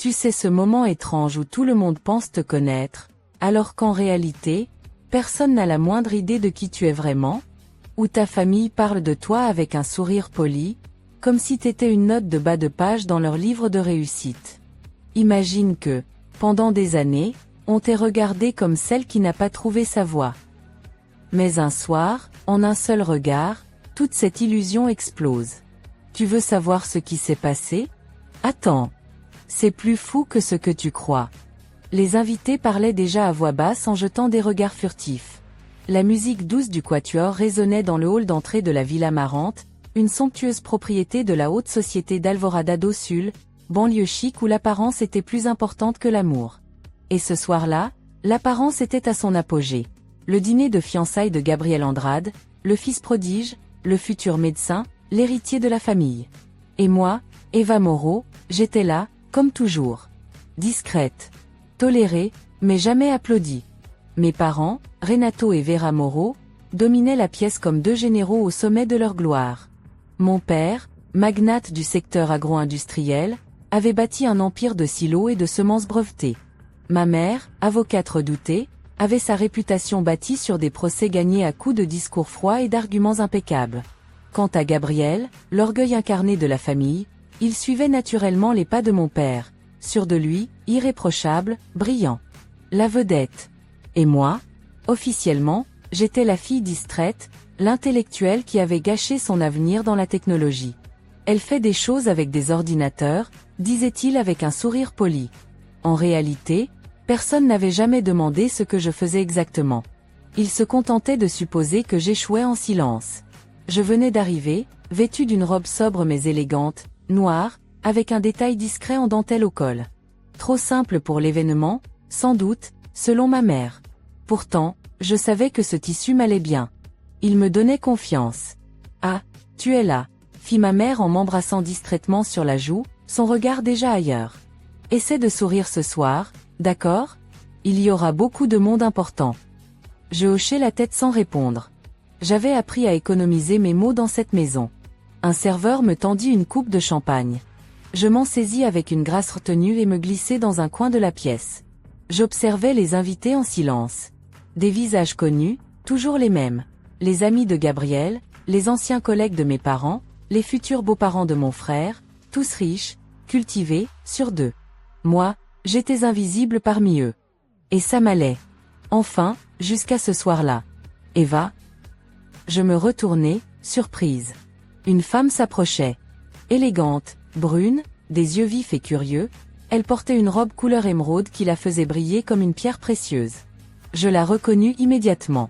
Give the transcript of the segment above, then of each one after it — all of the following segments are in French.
Tu sais, ce moment étrange où tout le monde pense te connaître, alors qu'en réalité, personne n'a la moindre idée de qui tu es vraiment, où ta famille parle de toi avec un sourire poli, comme si t'étais une note de bas de page dans leur livre de réussite. Imagine que, pendant des années, on t'ait regardé comme celle qui n'a pas trouvé sa voie. Mais un soir, en un seul regard, toute cette illusion explose. Tu veux savoir ce qui s'est passé? Attends. C'est plus fou que ce que tu crois. Les invités parlaient déjà à voix basse en jetant des regards furtifs. La musique douce du quatuor résonnait dans le hall d'entrée de la Villa Marante, une somptueuse propriété de la haute société d'Alvorada do Sul, banlieue chic où l'apparence était plus importante que l'amour. Et ce soir-là, l'apparence était à son apogée. Le dîner de fiançailles de Gabriel Andrade, le fils prodige, le futur médecin, l'héritier de la famille. Et moi, Eva Mauro, j'étais là, comme toujours. Discrète. Tolérée, mais jamais applaudie. Mes parents, Renato et Vera Mauro, dominaient la pièce comme deux généraux au sommet de leur gloire. Mon père, magnate du secteur agro-industriel, avait bâti un empire de silos et de semences brevetées. Ma mère, avocate redoutée, avait sa réputation bâtie sur des procès gagnés à coups de discours froids et d'arguments impeccables. Quant à Gabriel, l'orgueil incarné de la famille, il suivait naturellement les pas de mon père, sûr de lui, irréprochable, brillant. La vedette. Et moi, officiellement, j'étais la fille distraite, l'intellectuelle qui avait gâché son avenir dans la technologie. Elle fait des choses avec des ordinateurs, disait-il avec un sourire poli. En réalité, personne n'avait jamais demandé ce que je faisais exactement. Il se contentait de supposer que j'échouais en silence. Je venais d'arriver, vêtue d'une robe sobre mais élégante, noire, avec un détail discret en dentelle au col. Trop simple pour l'événement, sans doute, selon ma mère. Pourtant, je savais que ce tissu m'allait bien. Il me donnait confiance. « Ah, tu es là », fit ma mère en m'embrassant distraitement sur la joue, son regard déjà ailleurs. « Essaie de sourire ce soir, d'accord? Il y aura beaucoup de monde important. » Je hochai la tête sans répondre. J'avais appris à économiser mes mots dans cette maison. Un serveur me tendit une coupe de champagne. Je m'en saisis avec une grâce retenue et me glissai dans un coin de la pièce. J'observais les invités en silence. Des visages connus, toujours les mêmes. Les amis de Gabriel, les anciens collègues de mes parents, les futurs beaux-parents de mon frère, tous riches, cultivés, sur deux. Moi, j'étais invisible parmi eux. Et ça m'allait. Enfin, jusqu'à ce soir-là. Eva? Je me retournai, surprise. Une femme s'approchait. Élégante, brune, des yeux vifs et curieux, elle portait une robe couleur émeraude qui la faisait briller comme une pierre précieuse. Je la reconnus immédiatement.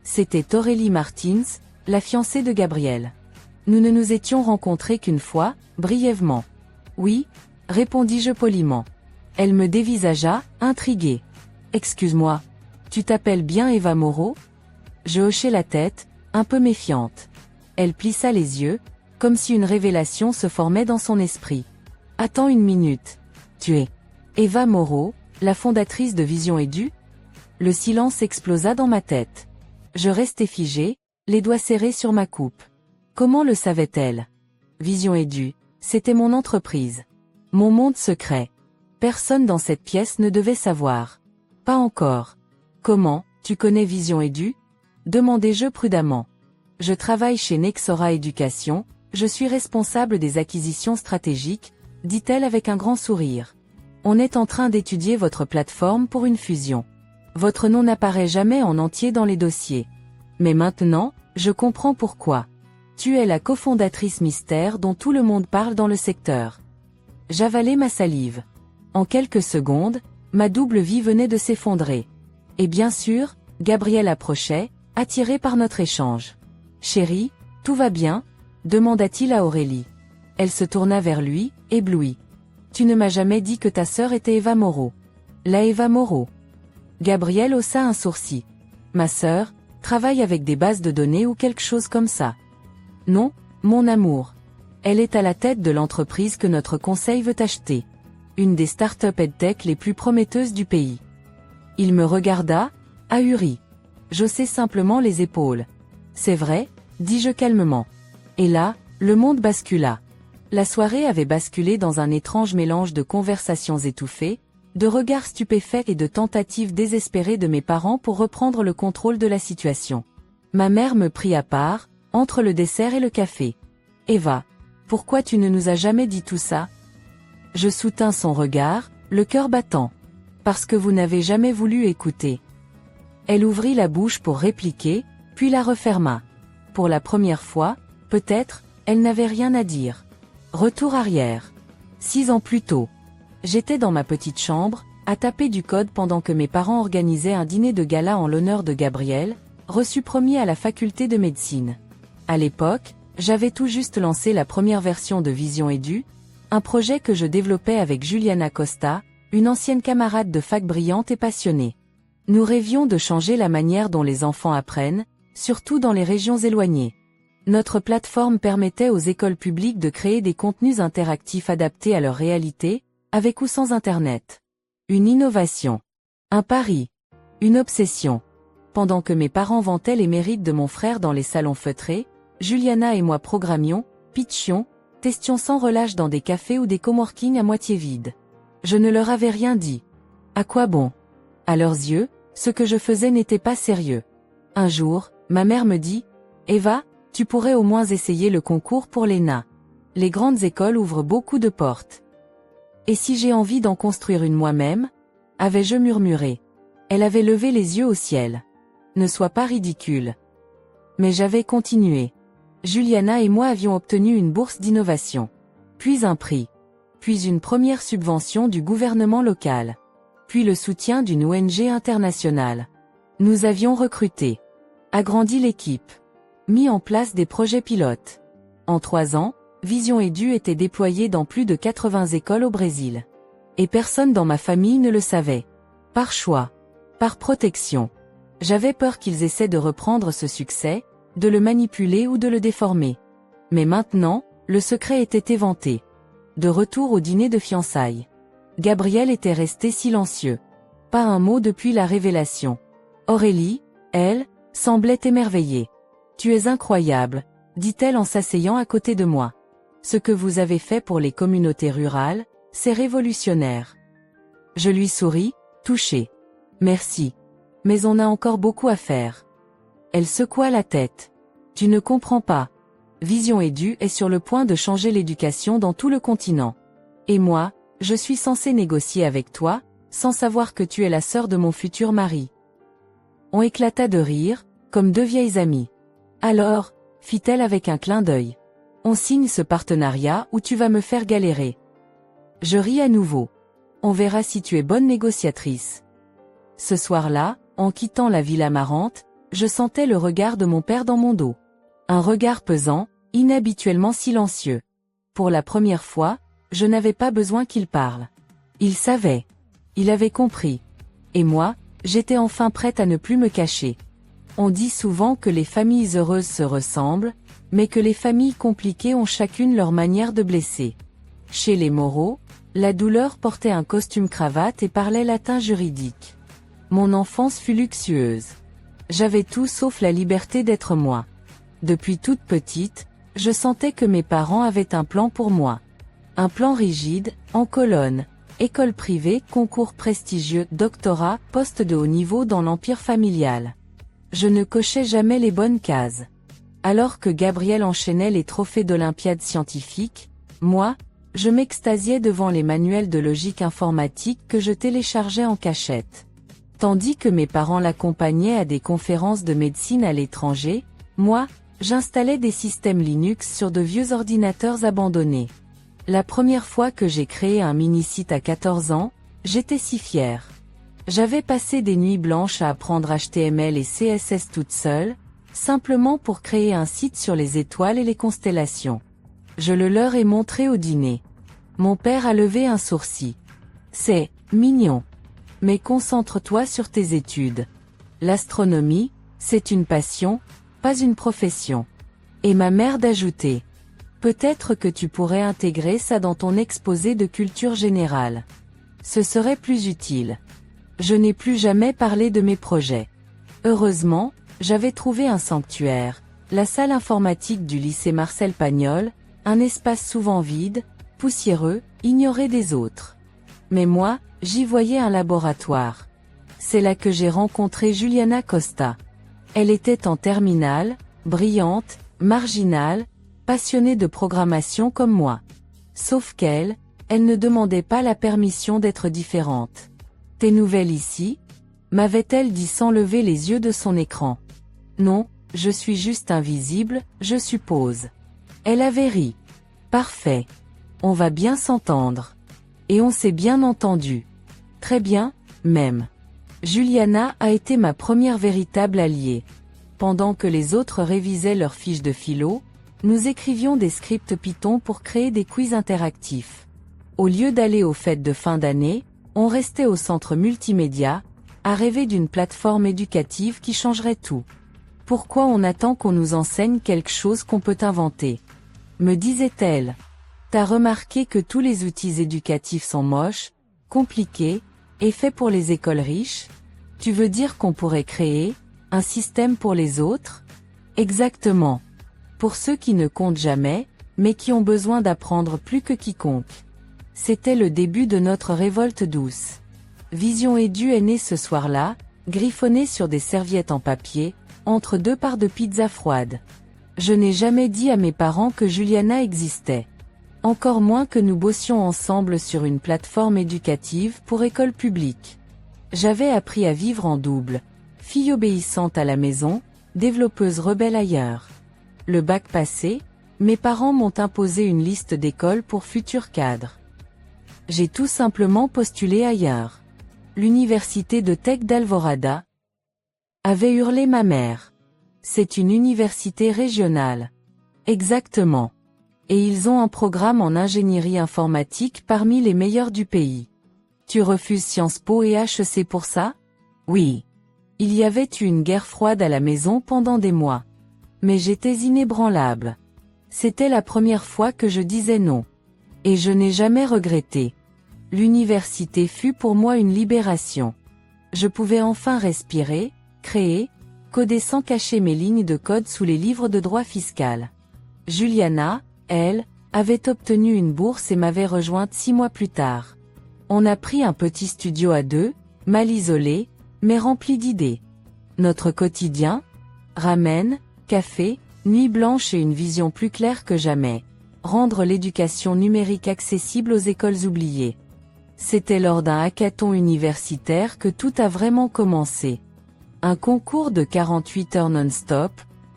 C'était Aurélie Martins, la fiancée de Gabriel. Nous ne nous étions rencontrés qu'une fois, brièvement. Oui, répondis-je poliment. Elle me dévisagea, intriguée. Excuse-moi, tu t'appelles bien Eva Mauro? Je hochai la tête, un peu méfiante. Elle plissa les yeux, comme si une révélation se formait dans son esprit. Attends une minute. Tu es Eva Mauro, la fondatrice de Vision Edu? Le silence explosa dans ma tête. Je restai figé, les doigts serrés sur ma coupe. Comment le savait-elle? Vision Edu, c'était mon entreprise. Mon monde secret. Personne dans cette pièce ne devait savoir. Pas encore. Comment, tu connais Vision Edu? Demandai-je prudemment. Je travaille chez Nexora Éducation, je suis responsable des acquisitions stratégiques, dit-elle avec un grand sourire. On est en train d'étudier votre plateforme pour une fusion. Votre nom n'apparaît jamais en entier dans les dossiers. Mais maintenant, je comprends pourquoi. Tu es la cofondatrice mystère dont tout le monde parle dans le secteur. J'avalai ma salive. En quelques secondes, ma double vie venait de s'effondrer. Et bien sûr, Gabriel approchait, attiré par notre échange. « Chérie, tout va bien ?» demanda-t-il à Aurélie. Elle se tourna vers lui, éblouie. « Tu ne m'as jamais dit que ta sœur était Eva Mauro. »« La Eva Mauro. » Gabriel haussa un sourcil. « Ma sœur, travaille avec des bases de données ou quelque chose comme ça. »« Non, mon amour. Elle est à la tête de l'entreprise que notre conseil veut acheter. Une des startups EdTech les plus prometteuses du pays. » Il me regarda, ahuri. J'haussai simplement les épaules. « C'est vrai ?» dis-je calmement. Et là, le monde bascula. La soirée avait basculé dans un étrange mélange de conversations étouffées, de regards stupéfaits et de tentatives désespérées de mes parents pour reprendre le contrôle de la situation. Ma mère me prit à part, entre le dessert et le café. « Eva, pourquoi tu ne nous as jamais dit tout ça ?» Je soutins son regard, le cœur battant. « Parce que vous n'avez jamais voulu écouter. » Elle ouvrit la bouche pour répliquer, puis la referma. Pour la première fois, peut-être, elle n'avait rien à dire. Retour arrière. 6 ans plus tôt. J'étais dans ma petite chambre, à taper du code pendant que mes parents organisaient un dîner de gala en l'honneur de Gabriel, reçu premier à la faculté de médecine. À l'époque, j'avais tout juste lancé la première version de Vision Edu, un projet que je développais avec Juliana Costa, une ancienne camarade de fac brillante et passionnée. Nous rêvions de changer la manière dont les enfants apprennent, surtout dans les régions éloignées. Notre plateforme permettait aux écoles publiques de créer des contenus interactifs adaptés à leur réalité, avec ou sans Internet. Une innovation. Un pari. Une obsession. Pendant que mes parents vantaient les mérites de mon frère dans les salons feutrés, Juliana et moi programmions, pitchions, testions sans relâche dans des cafés ou des coworking à moitié vides. Je ne leur avais rien dit. À quoi bon? À leurs yeux, ce que je faisais n'était pas sérieux. Un jour, ma mère me dit « Eva, tu pourrais au moins essayer le concours pour l'ENA. Les grandes écoles ouvrent beaucoup de portes. » « Et si j'ai envie d'en construire une moi-même » avais-je murmuré. Elle avait levé les yeux au ciel. « Ne sois pas ridicule. » Mais j'avais continué. Juliana et moi avions obtenu une bourse d'innovation. Puis un prix. Puis une première subvention du gouvernement local. Puis le soutien d'une ONG internationale. Nous avions recruté. Agrandi l'équipe. Mis en place des projets pilotes. En 3 ans, Vision Edu était déployée dans plus de 80 écoles au Brésil. Et personne dans ma famille ne le savait. Par choix. Par protection. J'avais peur qu'ils essaient de reprendre ce succès, de le manipuler ou de le déformer. Mais maintenant, le secret était éventé. De retour au dîner de fiançailles. Gabriel était resté silencieux. Pas un mot depuis la révélation. Aurélie, elle, semblait émerveillée. « Tu es incroyable », dit-elle en s'asseyant à côté de moi. Ce que vous avez fait pour les communautés rurales, c'est révolutionnaire. Je lui souris, touchée. Merci. Mais on a encore beaucoup à faire. Elle secoua la tête. Tu ne comprends pas. Vision Edu est sur le point de changer l'éducation dans tout le continent. Et moi, je suis censée négocier avec toi, sans savoir que tu es la sœur de mon futur mari. On éclata de rire, comme 2 vieilles amies. Alors, fit-elle avec un clin d'œil. On signe ce partenariat ou tu vas me faire galérer. Je ris à nouveau. On verra si tu es bonne négociatrice. Ce soir-là, en quittant la Villa Marante, je sentais le regard de mon père dans mon dos. Un regard pesant, inhabituellement silencieux. Pour la première fois, je n'avais pas besoin qu'il parle. Il savait. Il avait compris. Et moi, j'étais enfin prête à ne plus me cacher. On dit souvent que les familles heureuses se ressemblent, mais que les familles compliquées ont chacune leur manière de blesser. Chez les Moreau, la douleur portait un costume cravate et parlait latin juridique. Mon enfance fut luxueuse. J'avais tout sauf la liberté d'être moi. Depuis toute petite, je sentais que mes parents avaient un plan pour moi. Un plan rigide, en colonne, école privée, concours prestigieux, doctorat, poste de haut niveau dans l'empire familial. Je ne cochais jamais les bonnes cases. Alors que Gabriel enchaînait les trophées d'Olympiade scientifique, moi, je m'extasiais devant les manuels de logique informatique que je téléchargeais en cachette. Tandis que mes parents l'accompagnaient à des conférences de médecine à l'étranger, moi, j'installais des systèmes Linux sur de vieux ordinateurs abandonnés. La première fois que j'ai créé un mini-site à 14 ans, j'étais si fière. J'avais passé des nuits blanches à apprendre HTML et CSS toute seule, simplement pour créer un site sur les étoiles et les constellations. Je le leur ai montré au dîner. Mon père a levé un sourcil. C'est mignon. Mais concentre-toi sur tes études. L'astronomie, c'est une passion, pas une profession. Et ma mère d'ajouter. Peut-être que tu pourrais intégrer ça dans ton exposé de culture générale. Ce serait plus utile. Je n'ai plus jamais parlé de mes projets. Heureusement, j'avais trouvé un sanctuaire, la salle informatique du lycée Marcel Pagnol, Un espace souvent vide, poussiéreux, ignoré des autres. Mais moi, j'y voyais un laboratoire. C'est là que j'ai rencontré Juliana Costa. Elle était en terminale, brillante, marginale, passionnée de programmation comme moi. Sauf qu'elle ne demandait pas la permission d'être différente. « T'es nouvelle ici ?» m'avait-elle dit sans lever les yeux de son écran. « Non, je suis juste invisible, je suppose. » Elle avait ri. « Parfait. On va bien s'entendre. » Et on s'est bien entendu. Très bien, même. Juliana a été ma première véritable alliée. Pendant que les autres révisaient leurs fiches de philo, nous écrivions des scripts Python pour créer des quiz interactifs. Au lieu d'aller aux fêtes de fin d'année, on restait au centre multimédia, à rêver d'une plateforme éducative qui changerait tout. Pourquoi on attend qu'on nous enseigne quelque chose qu'on peut inventer ? Me disait-elle. T'as remarqué que tous les outils éducatifs sont moches, compliqués, et faits pour les écoles riches ? Tu veux dire qu'on pourrait créer un système pour les autres ? Exactement. Pour ceux qui ne comptent jamais, mais qui ont besoin d'apprendre plus que quiconque. C'était le début de notre révolte douce. Vision Edu est née ce soir-là, griffonnée sur des serviettes en papier, entre deux parts de pizza froide. Je n'ai jamais dit à mes parents que Juliana existait. Encore moins que nous bossions ensemble sur une plateforme éducative pour écoles publiques. J'avais appris à vivre en double, fille obéissante à la maison, développeuse rebelle ailleurs. Le bac passé, mes parents m'ont imposé une liste d'écoles pour futurs cadres. J'ai tout simplement postulé ailleurs. L'université de Tech d'Alvorada, avait hurlé ma mère. C'est une université régionale. Exactement. Et ils ont un programme en ingénierie informatique parmi les meilleurs du pays. Tu refuses Sciences Po et HEC pour ça ? Oui. Il y avait eu une guerre froide à la maison pendant des mois. Mais j'étais inébranlable. C'était la première fois que je disais non. Et je n'ai jamais regretté. L'université fut pour moi une libération. Je pouvais enfin respirer, créer, coder sans cacher mes lignes de code sous les livres de droit fiscal. Juliana, elle, avait obtenu une bourse et m'avait rejointe 6 mois plus tard. On a pris un petit studio à deux, mal isolé, mais rempli d'idées. Notre quotidien ? Ramen, café, nuit blanche et une vision plus claire que jamais. Rendre l'éducation numérique accessible aux écoles oubliées. C'était lors d'un hackathon universitaire que tout a vraiment commencé. Un concours de 48 heures non-stop,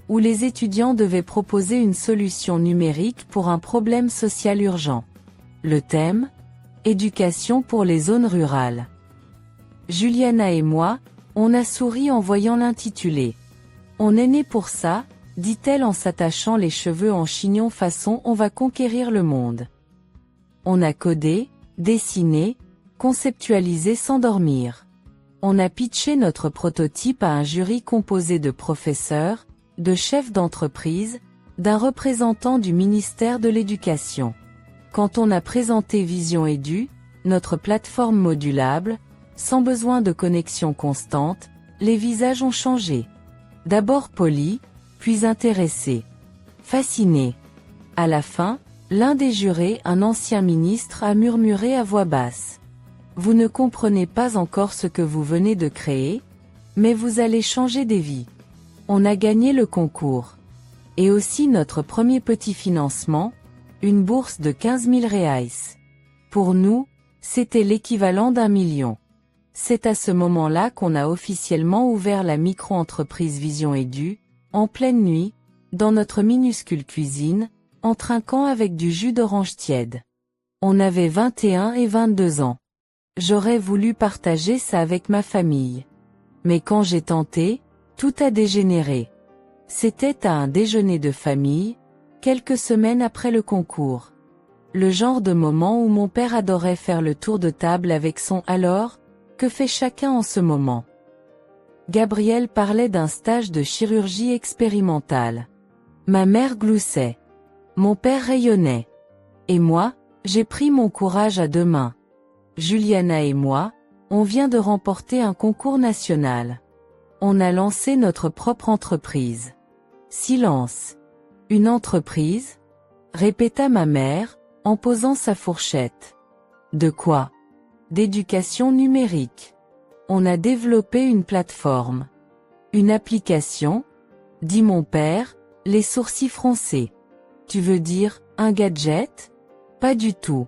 où les étudiants devaient proposer une solution numérique pour un problème social urgent. Le thème ? Éducation pour les zones rurales. Juliana et moi, on a souri en voyant l'intitulé. On est né pour ça, dit-elle en s'attachant les cheveux en chignon façon on va conquérir le monde. On a codé, dessiné, conceptualisé sans dormir. On a pitché notre prototype à un jury composé de professeurs, de chefs d'entreprise, d'un représentant du ministère de l'Éducation. Quand on a présenté Vision Edu, notre plateforme modulable, sans besoin de connexion constante, les visages ont changé. D'abord polis, puis intéressés. Fascinés. À la fin, l'un des jurés, un ancien ministre, a murmuré à voix basse. « Vous ne comprenez pas encore ce que vous venez de créer, mais vous allez changer des vies. » On a gagné le concours. Et aussi notre premier petit financement, une bourse de 15 000 reais. Pour nous, c'était l'équivalent d'1 million. C'est à ce moment-là qu'on a officiellement ouvert la micro-entreprise Vision Edu, en pleine nuit, dans notre minuscule cuisine, en trinquant avec du jus d'orange tiède. On avait 21 et 22 ans. J'aurais voulu partager ça avec ma famille. Mais quand j'ai tenté, tout a dégénéré. C'était à un déjeuner de famille, quelques semaines après le concours. Le genre de moment où mon père adorait faire le tour de table avec son « alors », que fait chacun en ce moment. Gabriel parlait d'un stage de chirurgie expérimentale. Ma mère gloussait. Mon père rayonnait. Et moi, j'ai pris mon courage à deux mains. Juliana et moi, on vient de remporter un concours national. On a lancé notre propre entreprise. Silence. Une entreprise ? répéta ma mère, en posant sa fourchette. De quoi? D'éducation numérique. On a développé une plateforme. Une application? Dit mon père, les sourcils froncés. Tu veux dire, un gadget? Pas du tout.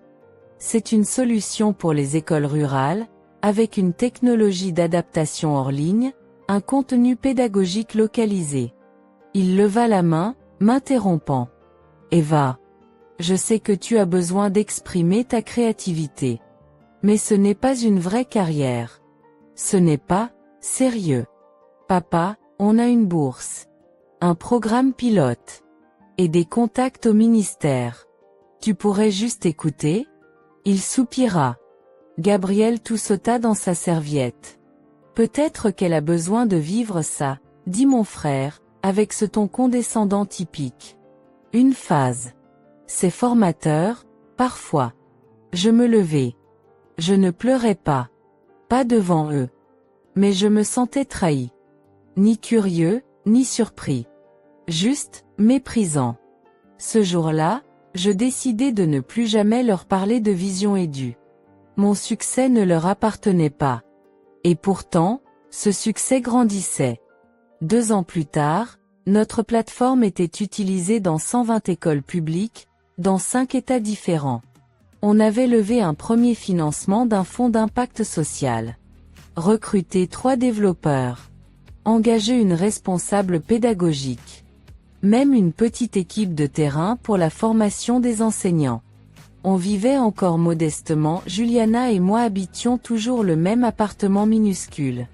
C'est une solution pour les écoles rurales, avec une technologie d'adaptation hors ligne, un contenu pédagogique localisé. Il leva la main, m'interrompant. Eva, je sais que tu as besoin d'exprimer ta créativité. Mais ce n'est pas une vraie carrière. Ce n'est pas sérieux. Papa, on a une bourse. Un programme pilote. Et des contacts au ministère. Tu pourrais juste écouter? Il soupira. Gabrielle tout sauta dans sa serviette. Peut-être qu'elle a besoin de vivre ça, dit mon frère, avec ce ton condescendant typique. Une phase. C'est formateur, parfois. Je me levai. Je ne pleurais pas. Pas devant eux. Mais je me sentais trahi. Ni curieux, ni surpris. Juste, méprisant. Ce jour-là, je décidai de ne plus jamais leur parler de Vision Édu. Mon succès ne leur appartenait pas. Et pourtant, ce succès grandissait. 2 ans plus tard, notre plateforme était utilisée dans 120 écoles publiques, dans 5 États différents. On avait levé un premier financement d'un fonds d'impact social. Recruté 3 développeurs. Engagé une responsable pédagogique. Même une petite équipe de terrain pour la formation des enseignants. On vivait encore modestement, Juliana et moi habitions toujours le même appartement minuscule.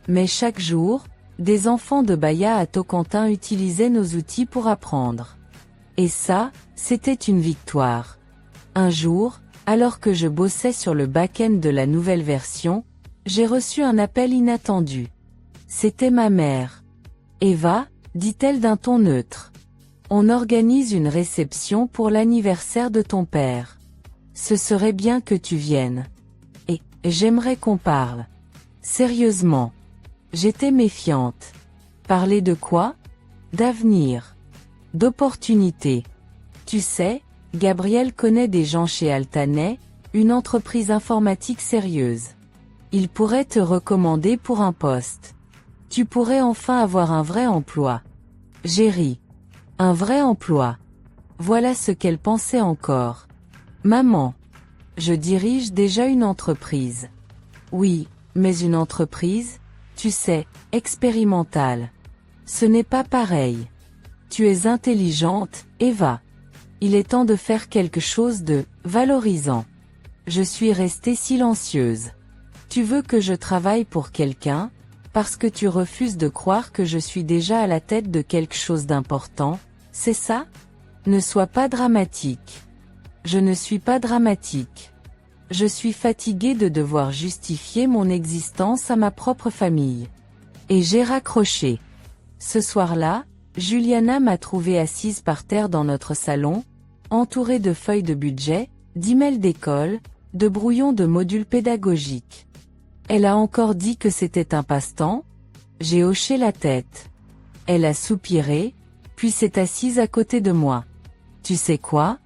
Mais chaque jour, des enfants de Bahia à Tocantins utilisaient nos outils pour apprendre. Et ça, c'était une victoire. Un jour, alors que je bossais sur le back-end de la nouvelle version, j'ai reçu un appel inattendu. C'était ma mère. Eva, dit-elle d'un ton neutre. On organise une réception pour l'anniversaire de ton père. Ce serait bien que tu viennes. Et, j'aimerais qu'on parle. Sérieusement. J'étais méfiante. Parler de quoi? D'avenir. D'opportunités. Tu sais, Gabriel connaît des gens chez Altanet, une entreprise informatique sérieuse. Il pourrait te recommander pour un poste. Tu pourrais enfin avoir un vrai emploi. J'ai ri. Un vrai emploi. Voilà ce qu'elle pensait encore. Maman. Je dirige déjà une entreprise. Oui, mais une entreprise, tu sais, expérimentale. Ce n'est pas pareil. Tu es intelligente, Eva. Il est temps de faire quelque chose de valorisant. Je suis restée silencieuse. Tu veux que je travaille pour quelqu'un, parce que tu refuses de croire que je suis déjà à la tête de quelque chose d'important, c'est ça? Ne sois pas dramatique. Je ne suis pas dramatique. Je suis fatiguée de devoir justifier mon existence à ma propre famille. Et j'ai raccroché. Ce soir-là, Juliana m'a trouvée assise par terre dans notre salon, entourée de feuilles de budget, d'emails d'école, de brouillons de modules pédagogiques. Elle a encore dit que c'était un passe-temps? J'ai hoché la tête. Elle a soupiré, puis s'est assise à côté de moi. Tu sais quoi?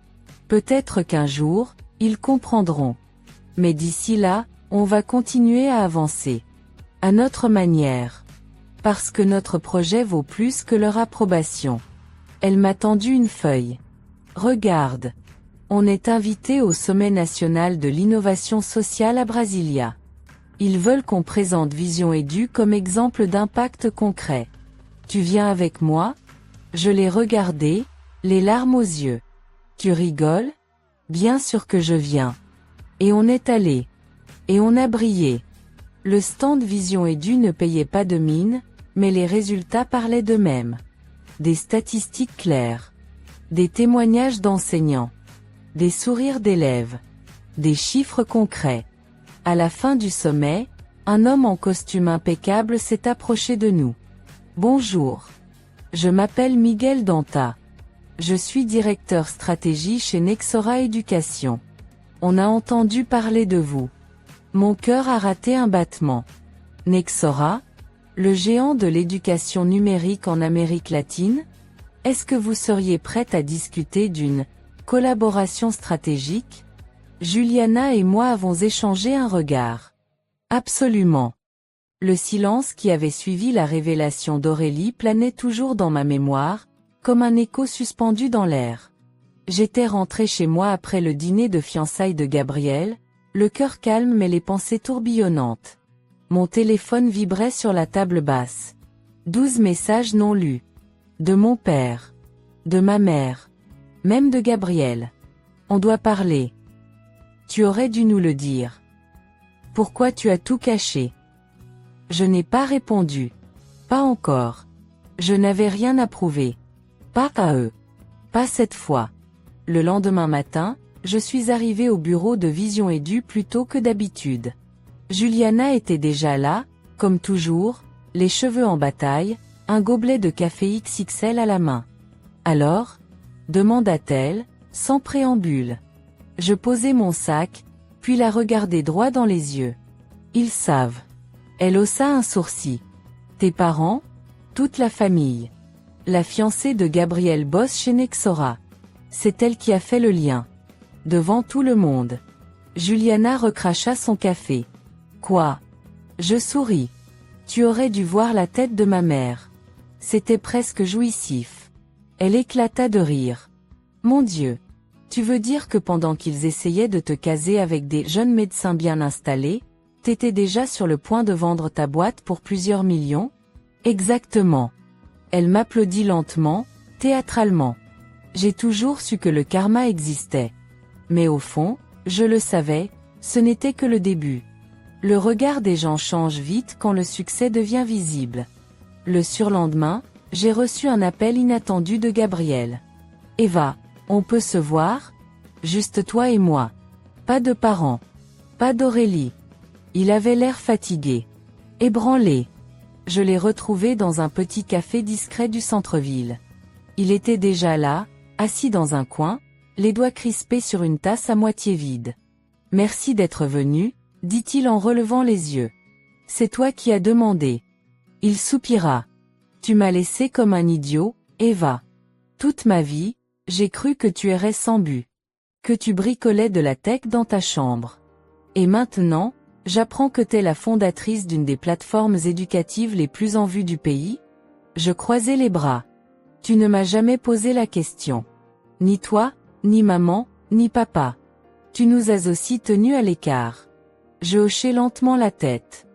Peut-être qu'un jour, ils comprendront. Mais d'ici là, on va continuer à avancer. À notre manière. Parce que notre projet vaut plus que leur approbation. Elle m'a tendu une feuille. Regarde. On est invité au Sommet national de l'innovation sociale à Brasilia. Ils veulent qu'on présente Vision Édu comme exemple d'impact concret. Tu viens avec moi? Je l'ai regardé, les larmes aux yeux. Tu rigoles? Bien sûr que je viens. Et on est allé. Et on a brillé. Le stand Vision Édu ne payait pas de mine, mais les résultats parlaient d'eux-mêmes. Des statistiques claires. Des témoignages d'enseignants. Des sourires d'élèves. Des chiffres concrets. À la fin du sommet, un homme en costume impeccable s'est approché de nous. Bonjour. Je m'appelle Miguel Danta. Je suis directeur stratégie chez Nexora Éducation. On a entendu parler de vous. Mon cœur a raté un battement. Nexora? Le géant de l'éducation numérique en Amérique latine? Est-ce que vous seriez prête à discuter d'une Collaboration stratégique? Juliana et moi avons échangé un regard. Absolument. Le silence qui avait suivi la révélation d'Aurélie planait toujours dans ma mémoire, comme un écho suspendu dans l'air. J'étais rentrée chez moi après le dîner de fiançailles de Gabriel, le cœur calme mais les pensées tourbillonnantes. Mon téléphone vibrait sur la table basse. 12 messages non lus. De mon père. De ma mère. Même de Gabriel. On doit parler. Tu aurais dû nous le dire. Pourquoi tu as tout caché? Je n'ai pas répondu. Pas encore. Je n'avais rien à prouver. Pas à eux. Pas cette fois. Le lendemain matin, je suis arrivée au bureau de Vision Edu plus tôt que d'habitude. Juliana était déjà là, comme toujours, les cheveux en bataille, un gobelet de café XXL à la main. Alors? Demanda-t-elle, sans préambule. Je posai mon sac, puis la regardai droit dans les yeux. Ils savent. Elle haussa un sourcil. Tes parents? Toute la famille. La fiancée de Gabriel bosse chez Nexora. C'est elle qui a fait le lien. Devant tout le monde. Juliana recracha son café. Quoi? Je souris. Tu aurais dû voir la tête de ma mère. C'était presque jouissif. Elle éclata de rire. Mon Dieu. Tu veux dire que pendant qu'ils essayaient de te caser avec des jeunes médecins bien installés, t'étais déjà sur le point de vendre ta boîte pour plusieurs millions? Exactement. Elle m'applaudit lentement, théâtralement. J'ai toujours su que le karma existait. Mais au fond, je le savais, ce n'était que le début. Le regard des gens change vite quand le succès devient visible. Le surlendemain, j'ai reçu un appel inattendu de Gabriel. Eva, on peut se voir? Juste toi et moi. Pas de parents. Pas d'Aurélie. Il avait l'air fatigué. Ébranlé. Je l'ai retrouvé dans un petit café discret du centre-ville. Il était déjà là, assis dans un coin, les doigts crispés sur une tasse à moitié vide. Merci d'être venu, dit-il en relevant les yeux. C'est toi qui as demandé. Il soupira. Tu m'as laissé comme un idiot, Eva. Toute ma vie, j'ai cru que tu errais sans but. Que tu bricolais de la tech dans ta chambre. Et maintenant, j'apprends que t'es la fondatrice d'une des plateformes éducatives les plus en vue du pays? Je croisai les bras. Tu ne m'as jamais posé la question. Ni toi, ni maman, ni papa. Tu nous as aussi tenus à l'écart. Je hochai lentement la tête.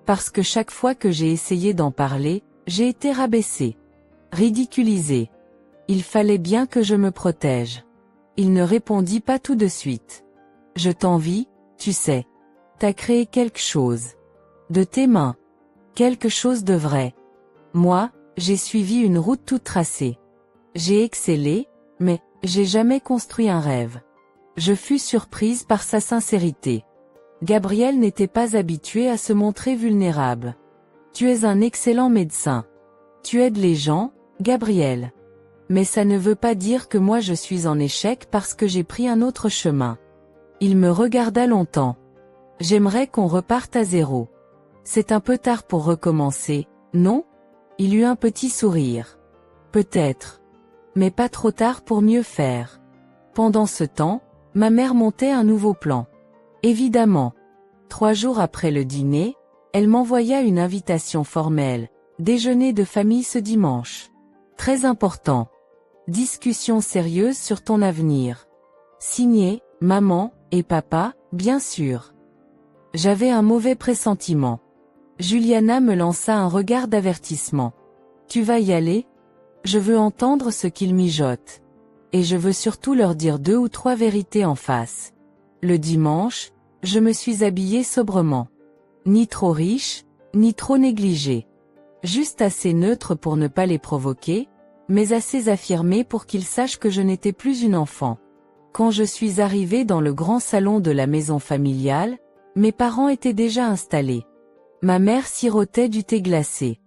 Parce que chaque fois que j'ai essayé d'en parler, j'ai été rabaissée. Ridiculisée. Il fallait bien que je me protège. Il ne répondit pas tout de suite. Je t'envie, tu sais. T'as créé quelque chose. De tes mains. Quelque chose de vrai. Moi, j'ai suivi une route toute tracée. J'ai excellé, mais j'ai jamais construit un rêve. Je fus surprise par sa sincérité. Gabriel n'était pas habitué à se montrer vulnérable. Tu es un excellent médecin. Tu aides les gens, Gabriel. Mais ça ne veut pas dire que moi je suis en échec parce que j'ai pris un autre chemin. Il me regarda longtemps. J'aimerais qu'on reparte à zéro. C'est un peu tard pour recommencer, non? Il eut un petit sourire. Peut-être. Mais pas trop tard pour mieux faire. Pendant ce temps, ma mère montait un nouveau plan. Évidemment. 3 jours après le dîner, elle m'envoya une invitation formelle. Déjeuner de famille ce dimanche. Très important. Discussion sérieuse sur ton avenir. Signé, maman, et papa, bien sûr. J'avais un mauvais pressentiment. Juliana me lança un regard d'avertissement. Tu vas y aller? Je veux entendre ce qu'ils mijotent. Et je veux surtout leur dire 2 ou 3 vérités en face. Le dimanche, je me suis habillée sobrement. Ni trop riche, ni trop négligée. Juste assez neutre pour ne pas les provoquer, mais assez affirmée pour qu'ils sachent que je n'étais plus une enfant. Quand je suis arrivée dans le grand salon de la maison familiale, mes parents étaient déjà installés. Ma mère sirotait du thé glacé.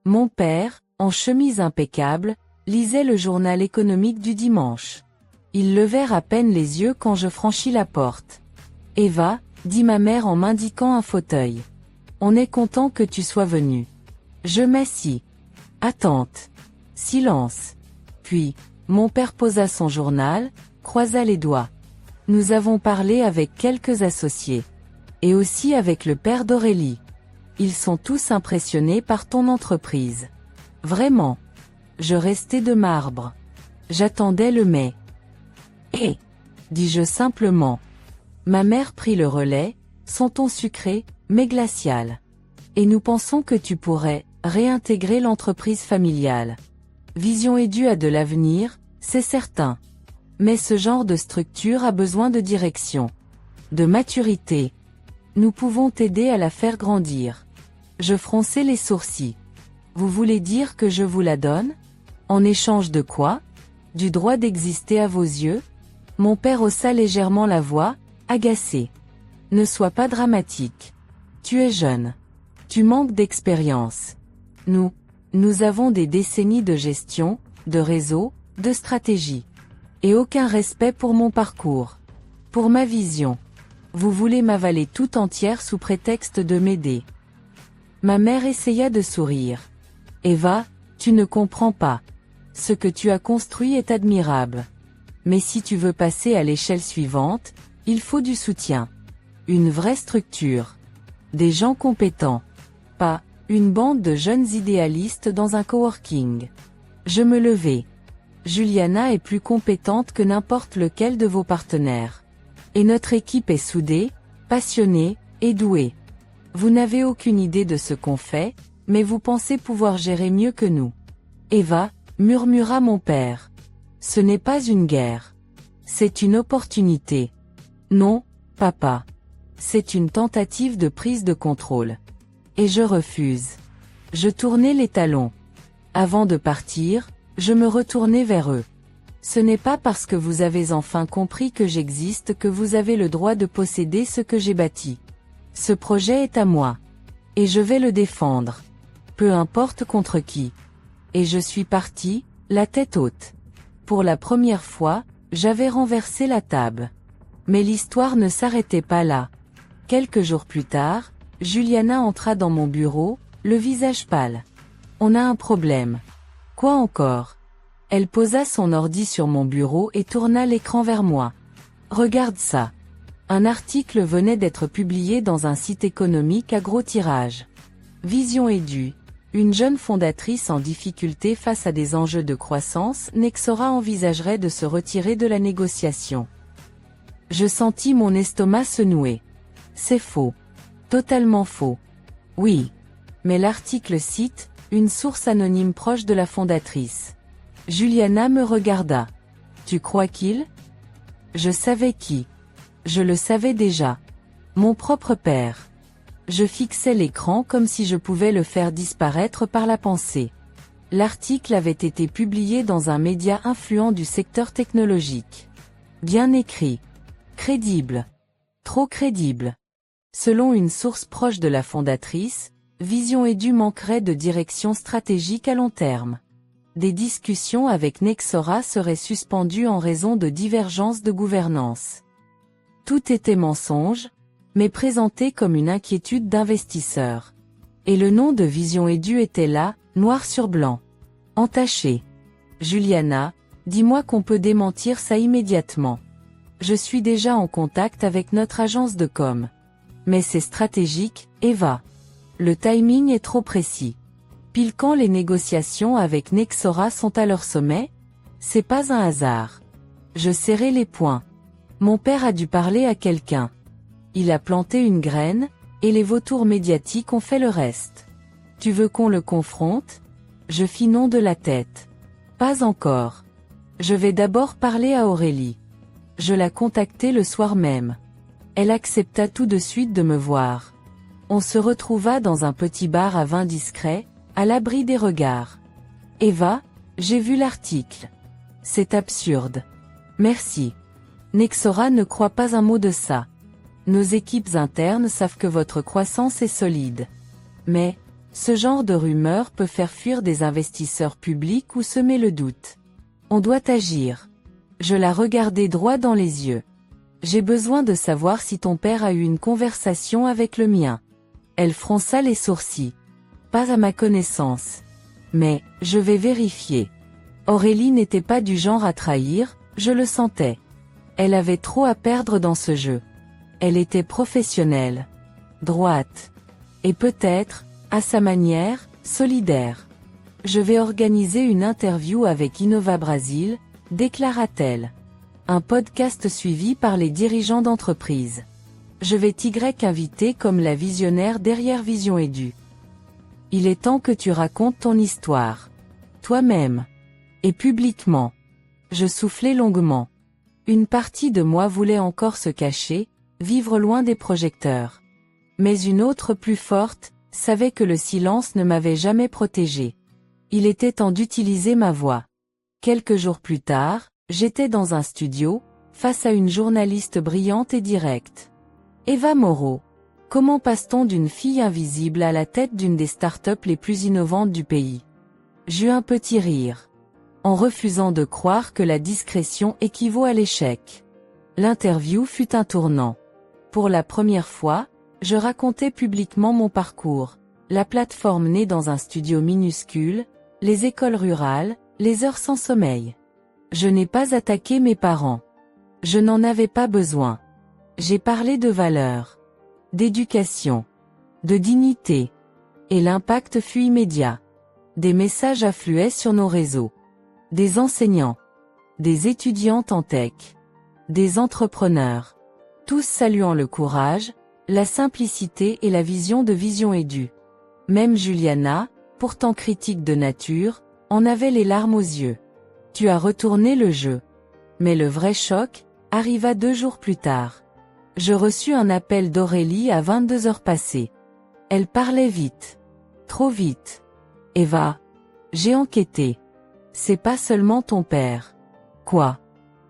Mon père, en chemise impeccable, lisait le journal économique du dimanche. Ils levèrent à peine les yeux quand je franchis la porte. « Eva », dit ma mère en m'indiquant un fauteuil. « On est content que tu sois venue. » Je m'assis. Attente. Silence. Puis, mon père posa son journal, croisa les doigts. Nous avons parlé avec quelques associés. Et aussi avec le père d'Aurélie. Ils sont tous impressionnés par ton entreprise. Vraiment. Je restais de marbre. J'attendais le mais. Eh, dis-je simplement. Ma mère prit le relais, son ton sucré, mais glacial. Et nous pensons que tu pourrais réintégrer l'entreprise familiale. Vision Edu a de l'avenir, c'est certain. Mais ce genre de structure a besoin de direction. De maturité. Nous pouvons t'aider à la faire grandir. Je fronçai les sourcils. Vous voulez dire que je vous la donne? En échange de quoi? Du droit d'exister à vos yeux? Mon père haussa légèrement la voix, agacé. Ne sois pas dramatique. Tu es jeune. Tu manques d'expérience. Nous avons des décennies de gestion, de réseau, de stratégie. Et aucun respect pour mon parcours. Pour ma vision. Vous voulez m'avaler tout entière sous prétexte de m'aider. Ma mère essaya de sourire. Eva, tu ne comprends pas. Ce que tu as construit est admirable. Mais si tu veux passer à l'échelle suivante, il faut du soutien. Une vraie structure. Des gens compétents. Pas une bande de jeunes idéalistes dans un coworking. Je me levai. Juliana est plus compétente que n'importe lequel de vos partenaires. Et notre équipe est soudée, passionnée, et douée. Vous n'avez aucune idée de ce qu'on fait, mais vous pensez pouvoir gérer mieux que nous. Eva, murmura mon père. Ce n'est pas une guerre. C'est une opportunité. Non, papa. C'est une tentative de prise de contrôle. Et je refuse. Je tournai les talons. Avant de partir, je me retournai vers eux. Ce n'est pas parce que vous avez enfin compris que j'existe que vous avez le droit de posséder ce que j'ai bâti. Ce projet est à moi. Et je vais le défendre. Peu importe contre qui. Et je suis parti, la tête haute. Pour la première fois, j'avais renversé la table. Mais l'histoire ne s'arrêtait pas là. Quelques jours plus tard, Juliana entra dans mon bureau, le visage pâle. On a un problème. Quoi encore? Elle posa son ordi sur mon bureau et tourna l'écran vers moi. Regarde ça. Un article venait d'être publié dans un site économique à gros tirage. Vision Edu. Une jeune fondatrice en difficulté face à des enjeux de croissance, Nexora envisagerait de se retirer de la négociation. Je sentis mon estomac se nouer. C'est faux. Totalement faux. Oui. Mais l'article cite une source anonyme proche de la fondatrice. Juliana me regarda. Tu crois qu'il? Je savais qui. Je le savais déjà. Mon propre père. Je fixais l'écran comme si je pouvais le faire disparaître par la pensée. L'article avait été publié dans un média influent du secteur technologique. Bien écrit. Crédible. Trop crédible. Selon une source proche de la fondatrice, Vision Edu manquerait de direction stratégique à long terme. Des discussions avec Nexora seraient suspendues en raison de divergences de gouvernance. Tout était mensonge, mais présenté comme une inquiétude d'investisseurs. Et le nom de Vision Edu était là, noir sur blanc. Entaché. Juliana, dis-moi qu'on peut démentir ça immédiatement. Je suis déjà en contact avec notre agence de com. Mais c'est stratégique, Eva. Le timing est trop précis. Pile quand les négociations avec Nexora sont à leur sommet? C'est pas un hasard. Je serrai les poings. Mon père a dû parler à quelqu'un. Il a planté une graine, et les vautours médiatiques ont fait le reste. Tu veux qu'on le confronte? Je fis non de la tête. Pas encore. Je vais d'abord parler à Aurélie. Je la contactai le soir même. Elle accepta tout de suite de me voir. On se retrouva dans un petit bar à vin discret, à l'abri des regards. Eva, j'ai vu l'article. C'est absurde. Merci. Nexora ne croit pas un mot de ça. Nos équipes internes savent que votre croissance est solide. Mais, ce genre de rumeur peut faire fuir des investisseurs publics ou semer le doute. On doit agir. Je la regardai droit dans les yeux. J'ai besoin de savoir si ton père a eu une conversation avec le mien. Elle fronça les sourcils. Pas à ma connaissance. Mais, je vais vérifier. Aurélie n'était pas du genre à trahir, je le sentais. Elle avait trop à perdre dans ce jeu. Elle était professionnelle, droite, et peut-être, à sa manière, solidaire. Je vais organiser une interview avec Innova Brasil, déclara-t-elle. Un podcast suivi par les dirigeants d'entreprise. Je vais inviter comme la visionnaire derrière Vision Edu. Il est temps que tu racontes ton histoire. Toi-même. Et publiquement. Je soufflai longuement. Une partie de moi voulait encore se cacher, vivre loin des projecteurs. Mais une autre plus forte, savait que le silence ne m'avait jamais protégée. Il était temps d'utiliser ma voix. Quelques jours plus tard, j'étais dans un studio, face à une journaliste brillante et directe. Eva Moreau. Comment passe-t-on d'une fille invisible à la tête d'une des startups les plus innovantes du pays? J'eus un petit rire. En refusant de croire que la discrétion équivaut à l'échec. L'interview fut un tournant. Pour la première fois, je racontais publiquement mon parcours, la plateforme née dans un studio minuscule, les écoles rurales, les heures sans sommeil. Je n'ai pas attaqué mes parents. Je n'en avais pas besoin. J'ai parlé de valeurs, d'éducation, de dignité. Et l'impact fut immédiat. Des messages affluaient sur nos réseaux. Des enseignants, des étudiantes en tech, des entrepreneurs. Tous saluant le courage, la simplicité et la vision de Vision Edu. Même Juliana, pourtant critique de nature, en avait les larmes aux yeux. Tu as retourné le jeu. Mais le vrai choc arriva 2 jours plus tard. Je reçus un appel d'Aurélie à 22h passées. Elle parlait vite. Trop vite. Eva. J'ai enquêté. C'est pas seulement ton père. Quoi?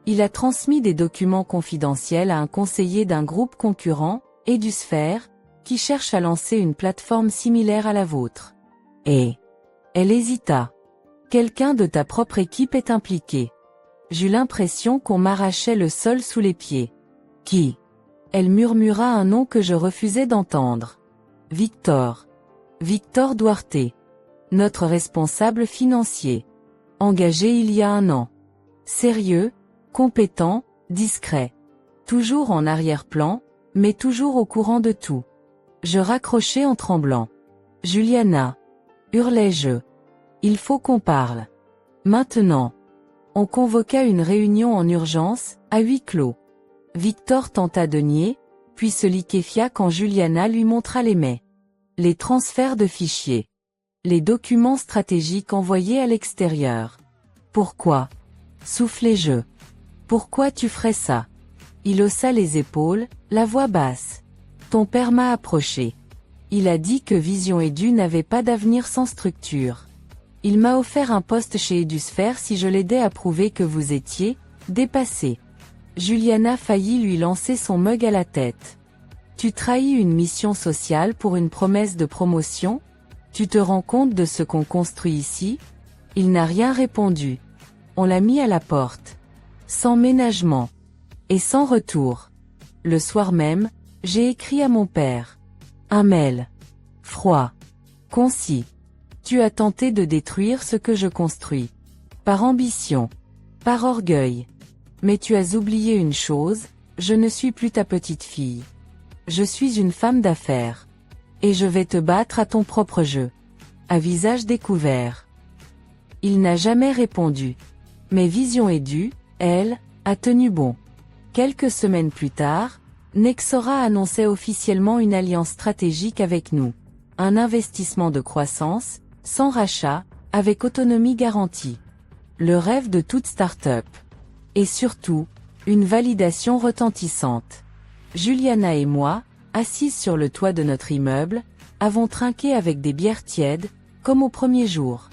Il a transmis des documents confidentiels à un conseiller d'un groupe concurrent, EduSphere, qui cherche à lancer une plateforme similaire à la vôtre. Et elle hésita. Quelqu'un de ta propre équipe est impliqué. J'eus l'impression qu'on m'arrachait le sol sous les pieds. Qui? Elle murmura un nom que je refusais d'entendre. Victor. Victor Duarte. Notre responsable financier. Engagé il y a 1 an. Sérieux, compétent, discret. Toujours en arrière-plan, mais toujours au courant de tout. Je raccrochai en tremblant. Juliana. Hurlai-je. Il faut qu'on parle. Maintenant. On convoqua une réunion en urgence, à huis clos. Victor tenta de nier, puis se liquéfia quand Juliana lui montra les mails. Les transferts de fichiers. Les documents stratégiques envoyés à l'extérieur. Pourquoi? Soufflai-je. Pourquoi tu ferais ça? Il haussa les épaules, la voix basse. Ton père m'a approché. Il a dit que Vision Edu n'avait pas d'avenir sans structure. Il m'a offert un poste chez EduSphere si je l'aidais à prouver que vous étiez dépassé. Juliana faillit lui lancer son mug à la tête. Tu trahis une mission sociale pour une promesse de promotion? Tu te rends compte de ce qu'on construit ici? Il n'a rien répondu. On l'a mis à la porte. Sans ménagement. Et sans retour. Le soir même, j'ai écrit à mon père. Un mail. Froid. Concis. Tu as tenté de détruire ce que je construis. Par ambition. Par orgueil. Mais tu as oublié une chose, je ne suis plus ta petite fille. Je suis une femme d'affaires. Et je vais te battre à ton propre jeu. À visage découvert. Il n'a jamais répondu. Mais Vision Edu, elle, a tenu bon. Quelques semaines plus tard, Nexora annonçait officiellement une alliance stratégique avec nous. Un investissement de croissance, sans rachat, avec autonomie garantie. Le rêve de toute start-up. Et surtout, une validation retentissante. Juliana et moi, assises sur le toit de notre immeuble, avons trinqué avec des bières tièdes, comme au premier jour.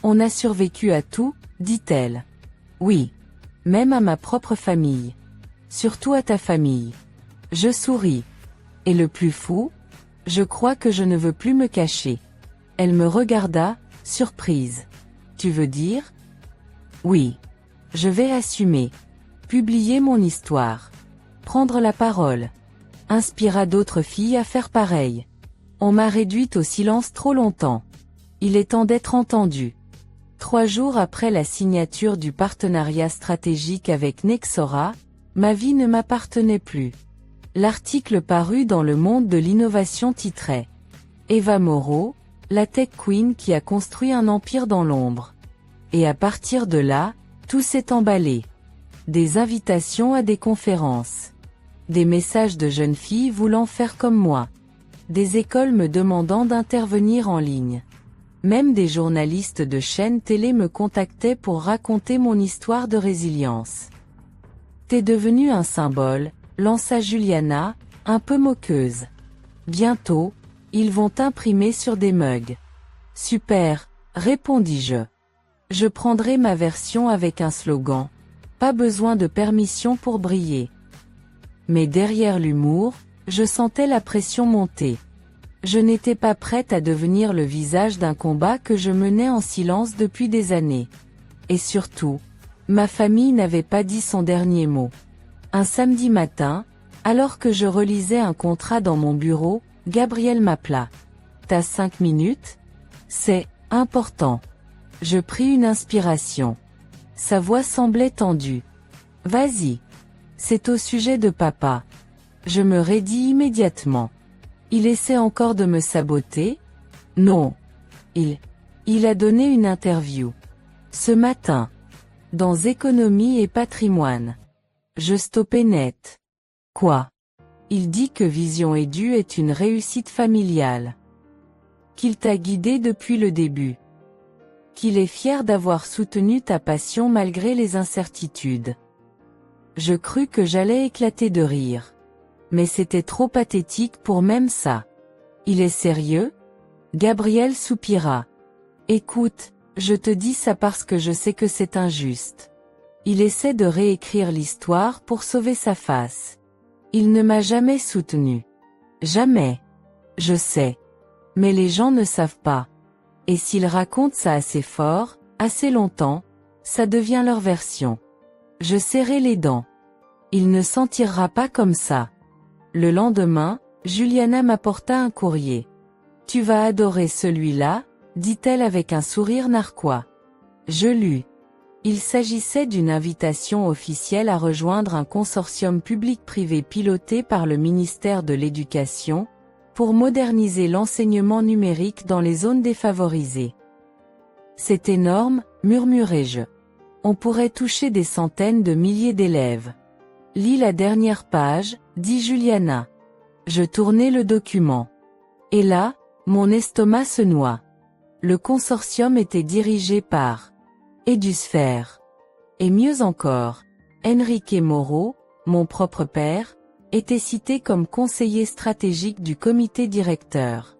On a survécu à tout, dit-elle. Oui. Même à ma propre famille. Surtout à ta famille. Je souris. Et le plus fou? Je crois que je ne veux plus me cacher. Elle me regarda, surprise. Tu veux dire? Oui. Je vais assumer. Publier mon histoire. Prendre la parole. Inspira d'autres filles à faire pareil. On m'a réduite au silence trop longtemps. Il est temps d'être entendue. 3 jours après la signature du partenariat stratégique avec Nexora, Ma vie ne m'appartenait plus. L'article paru dans Le Monde de l'Innovation titrait Eva Moreau, la tech queen qui a construit un empire dans l'ombre. Et à partir de là, tout s'est emballé. Des invitations à des conférences. Des messages de jeunes filles voulant faire comme moi. Des écoles me demandant d'intervenir en ligne. Même des journalistes de chaînes télé me contactaient pour raconter mon histoire de résilience. T'es devenu un symbole, lança Juliana, un peu moqueuse. Bientôt, ils vont t'imprimer sur des mugs. Super, répondis-je. Je prendrai ma version avec un slogan. Pas besoin de permission pour briller. Mais derrière l'humour, je sentais la pression monter. Je n'étais pas prête à devenir le visage d'un combat que je menais en silence depuis des années. Et surtout, ma famille n'avait pas dit son dernier mot. Un samedi matin, alors que je relisais un contrat dans mon bureau, Gabriel m'appela. T'as 5 minutes? C'est important. Je pris une inspiration. Sa voix semblait tendue. Vas-y. C'est au sujet de papa. Je me raidis immédiatement. Il essaie encore de me saboter? Non. Il a donné une interview. Ce matin. Dans Économie et Patrimoine. Je stoppais net. Quoi? Il dit que Vision Edu est une réussite familiale. Qu'il t'a guidé depuis le début. Qu'il est fier d'avoir soutenu ta passion malgré les incertitudes. Je crus que j'allais éclater de rire. Mais c'était trop pathétique pour même ça. Il est sérieux? Gabriel soupira. Écoute, je te dis ça parce que je sais que c'est injuste. Il essaie de réécrire l'histoire pour sauver sa face. Il ne m'a jamais soutenu. Jamais. Je sais. Mais les gens ne savent pas. Et s'ils racontent ça assez fort, assez longtemps, ça devient leur version. Je serrai les dents. Il ne s'en tirera pas comme ça. Le lendemain, Juliana m'apporta un courrier. Tu vas adorer celui-là, dit-elle avec un sourire narquois. Je lus. Il s'agissait d'une invitation officielle à rejoindre un consortium public-privé piloté par le ministère de l'Éducation, pour moderniser l'enseignement numérique dans les zones défavorisées. C'est énorme, murmurai-je. On pourrait toucher des centaines de milliers d'élèves. Lis la dernière page, dit Juliana. Je tournai le document. Et là, mon estomac se noie. Le consortium était dirigé par Edusphère. Et mieux encore, Enrique Moreau, mon propre père, était cité comme conseiller stratégique du comité directeur.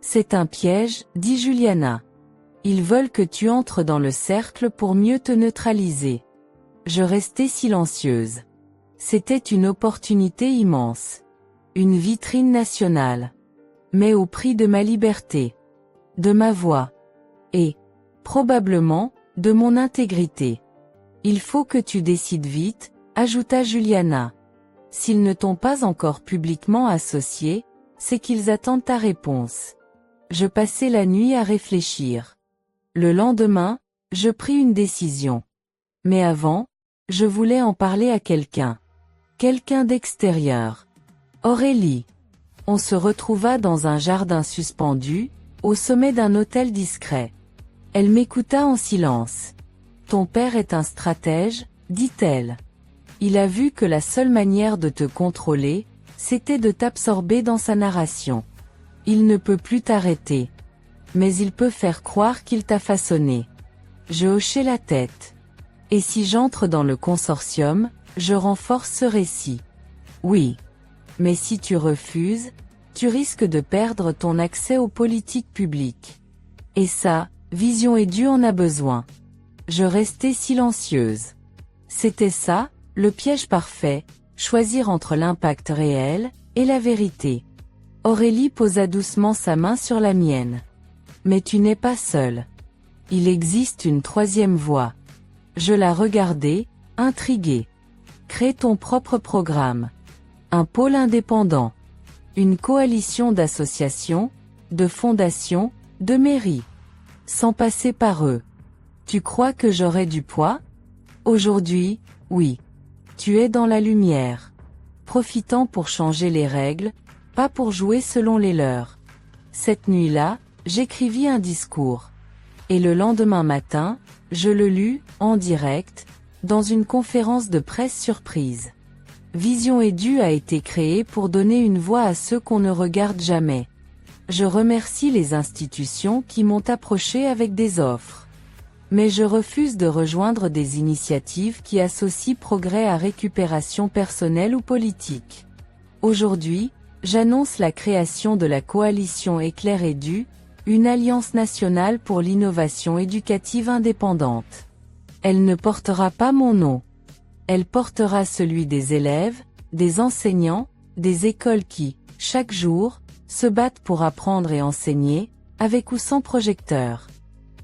C'est un piège, dit Juliana. Ils veulent que tu entres dans le cercle pour mieux te neutraliser. Je restai silencieuse. C'était une opportunité immense. Une vitrine nationale. Mais au prix de ma liberté. De ma voix. Et, probablement, de mon intégrité. Il faut que tu décides vite, ajouta Juliana. S'ils ne t'ont pas encore publiquement associé, c'est qu'ils attendent ta réponse. Je passai la nuit à réfléchir. Le lendemain, je pris une décision. Mais avant, je voulais en parler à quelqu'un. Quelqu'un d'extérieur. Aurélie. On se retrouva dans un jardin suspendu, au sommet d'un hôtel discret. Elle m'écouta en silence. Ton père est un stratège, dit-elle. Il a vu que la seule manière de te contrôler, c'était de t'absorber dans sa narration. Il ne peut plus t'arrêter. Mais il peut faire croire qu'il t'a façonné. Je hochai la tête. Et si j'entre dans le consortium, je renforce ce récit. Oui. Mais si tu refuses, tu risques de perdre ton accès aux politiques publiques. Et ça, Vision Edu en a besoin. Je restai silencieuse. C'était ça, le piège parfait, choisir entre l'impact réel et la vérité. Aurélie posa doucement sa main sur la mienne. Mais tu n'es pas seule. Il existe une troisième voie. Je la regardai, intriguée. Crée ton propre programme. Un pôle indépendant. Une coalition d'associations, de fondations, de mairies. Sans passer par eux. Tu crois que j'aurai du poids? Aujourd'hui, oui. Tu es dans la lumière. Profitant pour changer les règles, pas pour jouer selon les leurs. Cette nuit-là, j'écrivis un discours. Et le lendemain matin, je le lus, en direct, dans une conférence de presse surprise. Vision Edu a été créée pour donner une voix à ceux qu'on ne regarde jamais. Je remercie les institutions qui m'ont approché avec des offres. Mais je refuse de rejoindre des initiatives qui associent progrès à récupération personnelle ou politique. Aujourd'hui, j'annonce la création de la coalition Éclair Edu, une alliance nationale pour l'innovation éducative indépendante. Elle ne portera pas mon nom. Elle portera celui des élèves, des enseignants, des écoles qui, chaque jour, se battent pour apprendre et enseigner, avec ou sans projecteur.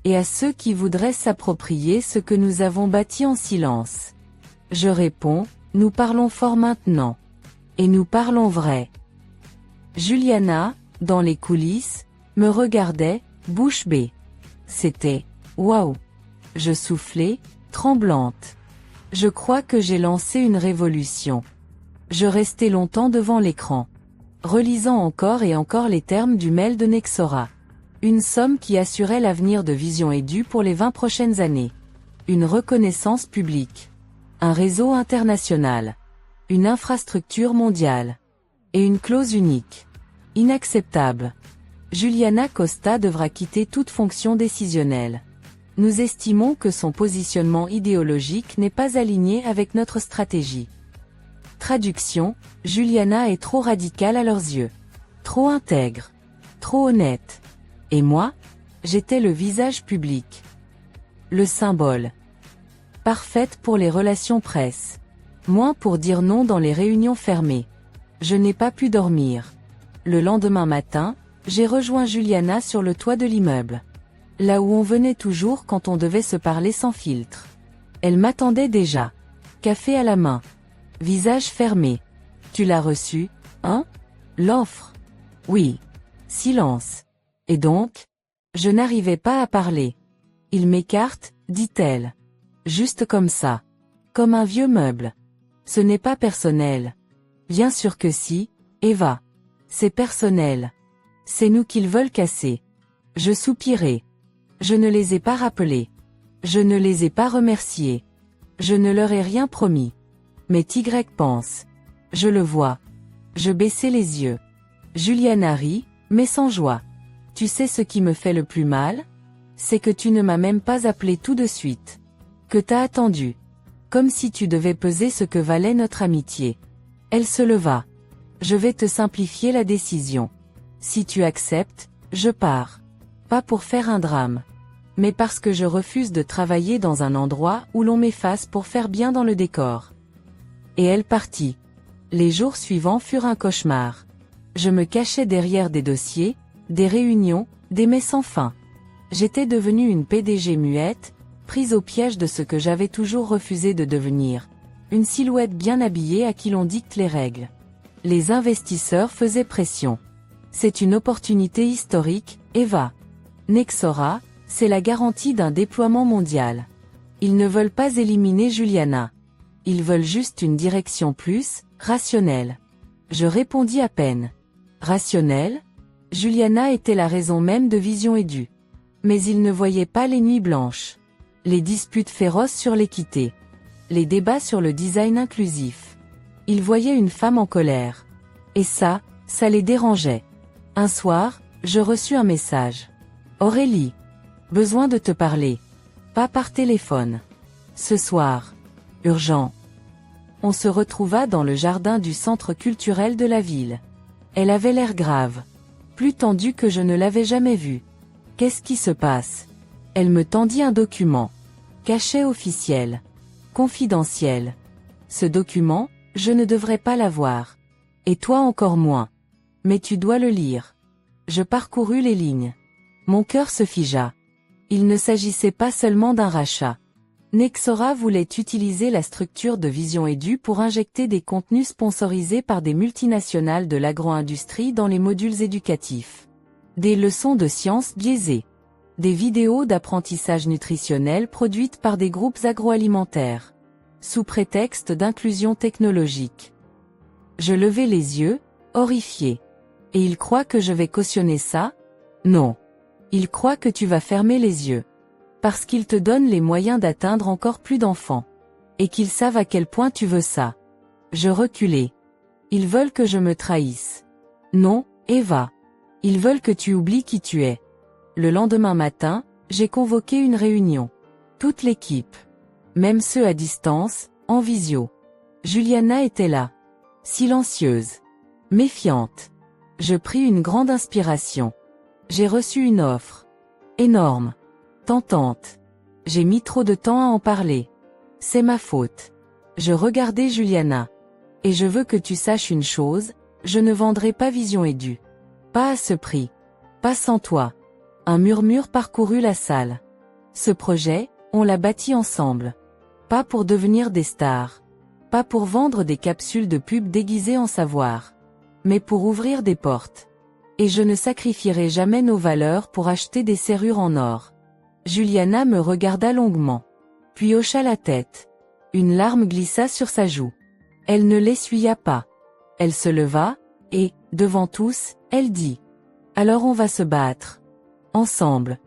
Et à ceux qui voudraient s'approprier ce que nous avons bâti en silence. Je réponds, nous parlons fort maintenant. Et nous parlons vrai. Juliana, dans les coulisses, me regardait, bouche bée. C'était « Waouh !» Je soufflais, tremblante. Je crois que j'ai lancé une révolution. Je restais longtemps devant l'écran, relisant encore et encore les termes du mail de Nexora. Une somme qui assurait l'avenir de Vision Edu pour les 20 prochaines années. Une reconnaissance publique. Un réseau international. Une infrastructure mondiale. Et une clause unique. Inacceptable. Juliana Costa devra quitter toute fonction décisionnelle. Nous estimons que son positionnement idéologique n'est pas aligné avec notre stratégie. Traduction, Juliana est trop radicale à leurs yeux. Trop intègre. Trop honnête. Et moi, j'étais le visage public. Le symbole. Parfaite pour les relations presse. Moins pour dire non dans les réunions fermées. Je n'ai pas pu dormir. Le lendemain matin, j'ai rejoint Juliana sur le toit de l'immeuble. Là où on venait toujours quand on devait se parler sans filtre. Elle m'attendait déjà. Café à la main. Visage fermé. Tu l'as reçu, hein? L'offre? Oui. Silence. Et donc? Je n'arrivais pas à parler. Il m'écarte, dit-elle. Juste comme ça. Comme un vieux meuble. Ce n'est pas personnel. Bien sûr que si, Eva. C'est personnel. C'est nous qu'ils veulent casser. Je soupirai. Je ne les ai pas rappelés. Je ne les ai pas remerciés. Je ne leur ai rien promis. Mais Y pense. Je le vois. Je baissai les yeux. Juliana rit, mais sans joie. Tu sais ce qui me fait le plus mal? C'est que tu ne m'as même pas appelé tout de suite. Que t'as attendu. Comme si tu devais peser ce que valait notre amitié. Elle se leva. Je vais te simplifier la décision. Si tu acceptes, je pars. Pas pour faire un drame. Mais parce que je refuse de travailler dans un endroit où l'on m'efface pour faire bien dans le décor. Et elle partit. Les jours suivants furent un cauchemar. Je me cachais derrière des dossiers, des réunions, des mets sans fin. J'étais devenue une PDG muette, prise au piège de ce que j'avais toujours refusé de devenir. Une silhouette bien habillée à qui l'on dicte les règles. Les investisseurs faisaient pression. C'est une opportunité historique, Eva. Nexora, c'est la garantie d'un déploiement mondial. Ils ne veulent pas éliminer Juliana. Ils veulent juste une direction plus, rationnelle. Je répondis à peine. Rationnelle? Juliana était la raison même de Vision Edu. Mais ils ne voyaient pas les nuits blanches. Les disputes féroces sur l'équité. Les débats sur le design inclusif. Ils voyaient une femme en colère. Et ça les dérangeait. Un soir, je reçus un message. Aurélie. Besoin de te parler. Pas par téléphone. Ce soir. Urgent. On se retrouva dans le jardin du centre culturel de la ville. Elle avait l'air grave. Plus tendue que je ne l'avais jamais vue. Qu'est-ce qui se passe? Elle me tendit un document. Cachet officiel. Confidentiel. Ce document, je ne devrais pas l'avoir. Et toi encore moins. Mais tu dois le lire. Je parcourus les lignes. Mon cœur se figea. Il ne s'agissait pas seulement d'un rachat. Nexora voulait utiliser la structure de Vision Edu pour injecter des contenus sponsorisés par des multinationales de l'agro-industrie dans les modules éducatifs. Des leçons de sciences biaisées. Des vidéos d'apprentissage nutritionnel produites par des groupes agroalimentaires. sous prétexte d'inclusion technologique. Je levai les yeux, horrifié. Et il croit que je vais cautionner ça? Non. Il croit que tu vas fermer les yeux. Parce qu'ils te donnent les moyens d'atteindre encore plus d'enfants. Et qu'ils savent à quel point tu veux ça. Je reculai. Ils veulent que je me trahisse. Non, Eva. Ils veulent que tu oublies qui tu es. Le lendemain matin, j'ai convoqué une réunion. Toute l'équipe. Même ceux à distance, en visio. Juliana était là. Silencieuse. Méfiante. Je pris une grande inspiration. J'ai reçu une offre. Énorme. Tentante. J'ai mis trop de temps à en parler. C'est ma faute. Je regardais Juliana. Et je veux que tu saches une chose, je ne vendrai pas Vision Edu. Pas à ce prix. Pas sans toi. Un murmure parcourut la salle. Ce projet, on l'a bâti ensemble. Pas pour devenir des stars. Pas pour vendre des capsules de pub déguisées en savoir. Mais pour ouvrir des portes. Et je ne sacrifierai jamais nos valeurs pour acheter des serrures en or. Juliana me regarda longuement. Puis hocha la tête. Une larme glissa sur sa joue. Elle ne l'essuya pas. Elle se leva, et, devant tous, elle dit. Alors on va se battre. Ensemble.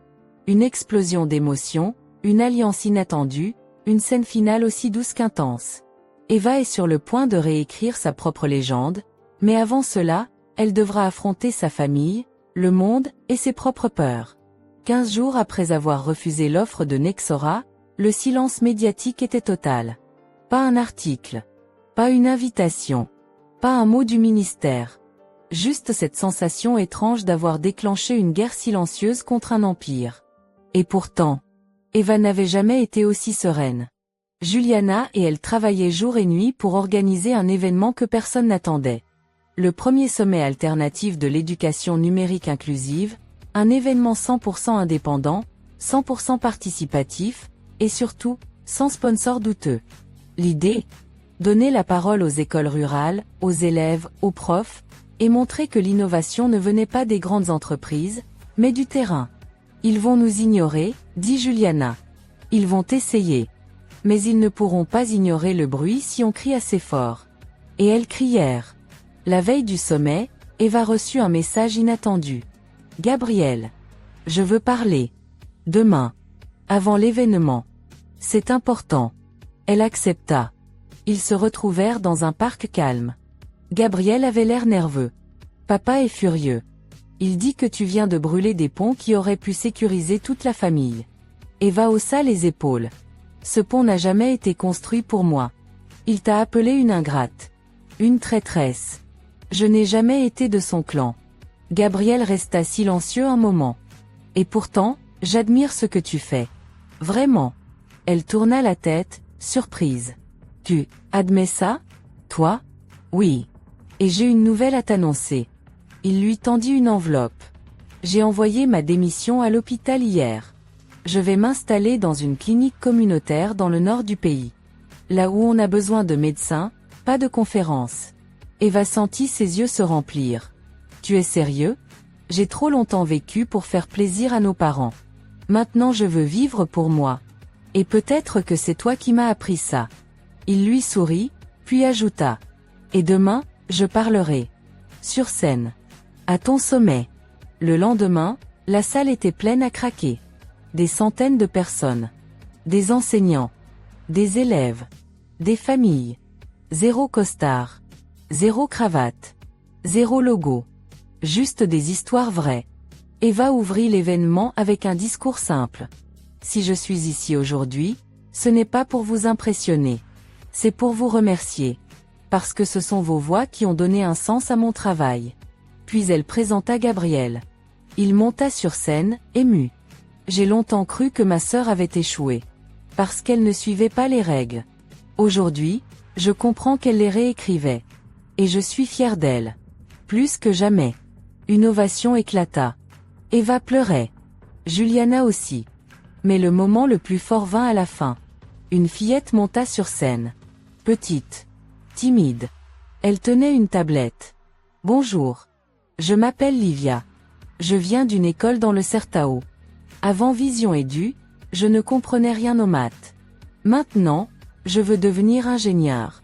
Une explosion d'émotions, une alliance inattendue, une scène finale aussi douce qu'intense. Eva est sur le point de réécrire sa propre légende, mais avant cela, elle devra affronter sa famille, le monde, et ses propres peurs. 15 jours après avoir refusé l'offre de Nexora, le silence médiatique était total. Pas un article. Pas une invitation. Pas un mot du ministère. Juste cette sensation étrange d'avoir déclenché une guerre silencieuse contre un empire. Et pourtant, Eva n'avait jamais été aussi sereine. Juliana et elle travaillaient jour et nuit pour organiser un événement que personne n'attendait. Le premier sommet alternatif de l'éducation numérique inclusive, un événement 100% indépendant, 100% participatif, et surtout, sans sponsor douteux. L'idée? Donner la parole aux écoles rurales, aux élèves, aux profs, et montrer que l'innovation ne venait pas des grandes entreprises, mais du terrain. Ils vont nous ignorer, dit Juliana. Ils vont essayer. Mais ils ne pourront pas ignorer le bruit si on crie assez fort. Et elles crièrent. La veille du sommet, Eva reçut un message inattendu. Gabriel. Je veux parler. Demain. Avant l'événement. C'est important. Elle accepta. Ils se retrouvèrent dans un parc calme. Gabriel avait l'air nerveux. Papa est furieux. Il dit que tu viens de brûler des ponts qui auraient pu sécuriser toute la famille. Eva haussa les épaules. Ce pont n'a jamais été construit pour moi. Il t'a appelé une ingrate. Une traîtresse. Je n'ai jamais été de son clan. Gabriel resta silencieux un moment. Et pourtant, j'admire ce que tu fais. Vraiment. Elle tourna la tête, surprise. Tu admets ça? Toi? Oui. Et j'ai une nouvelle à t'annoncer. Il lui tendit une enveloppe. J'ai envoyé ma démission à l'hôpital hier. Je vais m'installer dans une clinique communautaire dans le nord du pays. Là où on a besoin de médecins, pas de conférences. Eva sentit ses yeux se remplir. Tu es sérieux? J'ai trop longtemps vécu pour faire plaisir à nos parents. Maintenant je veux vivre pour moi. Et peut-être que c'est toi qui m'as appris ça. Il lui sourit, puis ajouta. Et demain, je parlerai. Sur scène. À ton sommet. Le lendemain, la salle était pleine à craquer. Des centaines de personnes. Des enseignants. Des élèves. Des familles. 0 costard. 0 cravate. 0 logo. Juste des histoires vraies. Eva ouvrit l'événement avec un discours simple. Si je suis ici aujourd'hui, ce n'est pas pour vous impressionner. C'est pour vous remercier. Parce que ce sont vos voix qui ont donné un sens à mon travail. Puis elle présenta Gabriel. Il monta sur scène, ému. J'ai longtemps cru que ma sœur avait échoué. Parce qu'elle ne suivait pas les règles. Aujourd'hui, je comprends qu'elle les réécrivait. Et je suis fière d'elle. Plus que jamais. Une ovation éclata. Eva pleurait. Juliana aussi. Mais le moment le plus fort vint à la fin. Une fillette monta sur scène. Petite. Timide. Elle tenait une tablette. Bonjour. Je m'appelle Livia. Je viens d'une école dans le Certao. Avant Vision Edu, je ne comprenais rien aux maths. Maintenant, Je veux devenir ingénieur.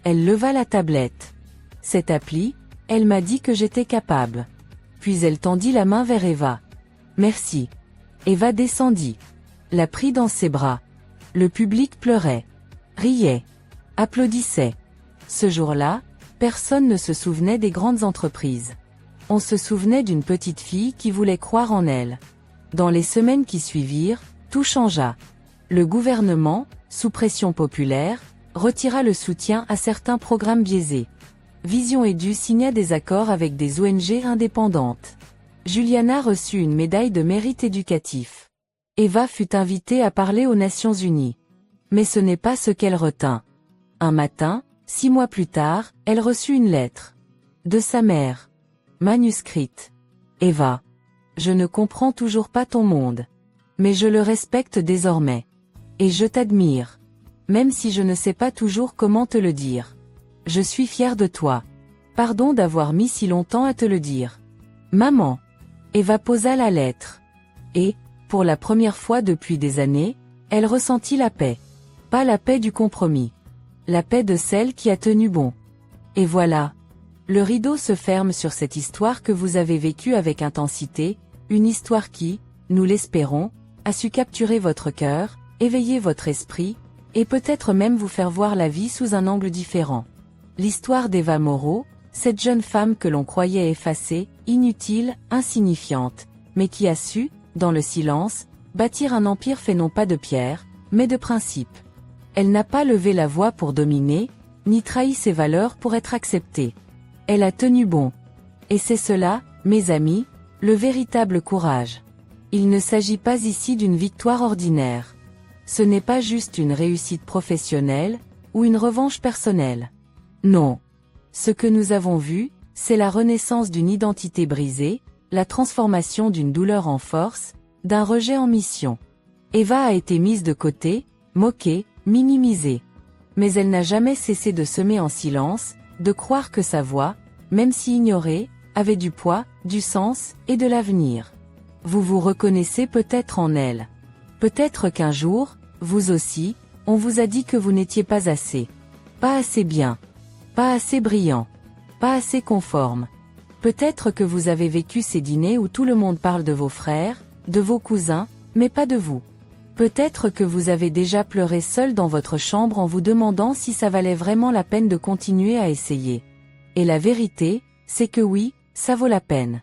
Elle leva la tablette. Cette appli, elle m'a dit que j'étais capable. Puis elle tendit la main vers Eva. Merci. Eva descendit. La prit dans ses bras. Le public pleurait, riait, applaudissait. Ce jour-là, personne ne se souvenait des grandes entreprises. On se souvenait d'une petite fille qui voulait croire en elle. Dans les semaines qui suivirent, tout changea. Le gouvernement, sous pression populaire, retira le soutien à certains programmes biaisés. Vision Edu signa des accords avec des ONG indépendantes. Juliana reçut une médaille de mérite éducatif. Eva fut invitée à parler aux Nations Unies. Mais ce n'est pas ce qu'elle retint. Un matin, 6 mois plus tard, elle reçut une lettre. De sa mère. Manuscrite. Eva. Je ne comprends toujours pas ton monde. Mais je le respecte désormais. Et je t'admire. Même si je ne sais pas toujours comment te le dire. Je suis fière de toi. Pardon d'avoir mis si longtemps à te le dire. Maman. Eva posa la lettre. Et, pour la première fois depuis des années, elle ressentit la paix. Pas la paix du compromis. La paix de celle qui a tenu bon. Et voilà. Le rideau se ferme sur cette histoire que vous avez vécue avec intensité, une histoire qui, nous l'espérons, a su capturer votre cœur, éveiller votre esprit, et peut-être même vous faire voir la vie sous un angle différent. L'histoire d'Eva Moreau, cette jeune femme que l'on croyait effacée, inutile, insignifiante, mais qui a su, dans le silence, bâtir un empire fait non pas de pierre, mais de principes. Elle n'a pas levé la voix pour dominer, ni trahi ses valeurs pour être acceptée. Elle a tenu bon. Et c'est cela, mes amis, le véritable courage. Il ne s'agit pas ici d'une victoire ordinaire. Ce n'est pas juste une réussite professionnelle, ou une revanche personnelle. Non. Ce que nous avons vu, c'est la renaissance d'une identité brisée, la transformation d'une douleur en force, d'un rejet en mission. Eva a été mise de côté, moquée, minimisée. Mais elle n'a jamais cessé de semer en silence, de croire que sa voix, même si ignorée, avait du poids, du sens, et de l'avenir. Vous vous reconnaissez peut-être en elle. Peut-être qu'un jour, vous aussi, on vous a dit que vous n'étiez pas assez. Pas assez bien. Pas assez brillant. Pas assez conforme. Peut-être que vous avez vécu ces dîners où tout le monde parle de vos frères, de vos cousins, mais pas de vous. Peut-être que vous avez déjà pleuré seul dans votre chambre en vous demandant si ça valait vraiment la peine de continuer à essayer. Et la vérité, c'est que oui, ça vaut la peine.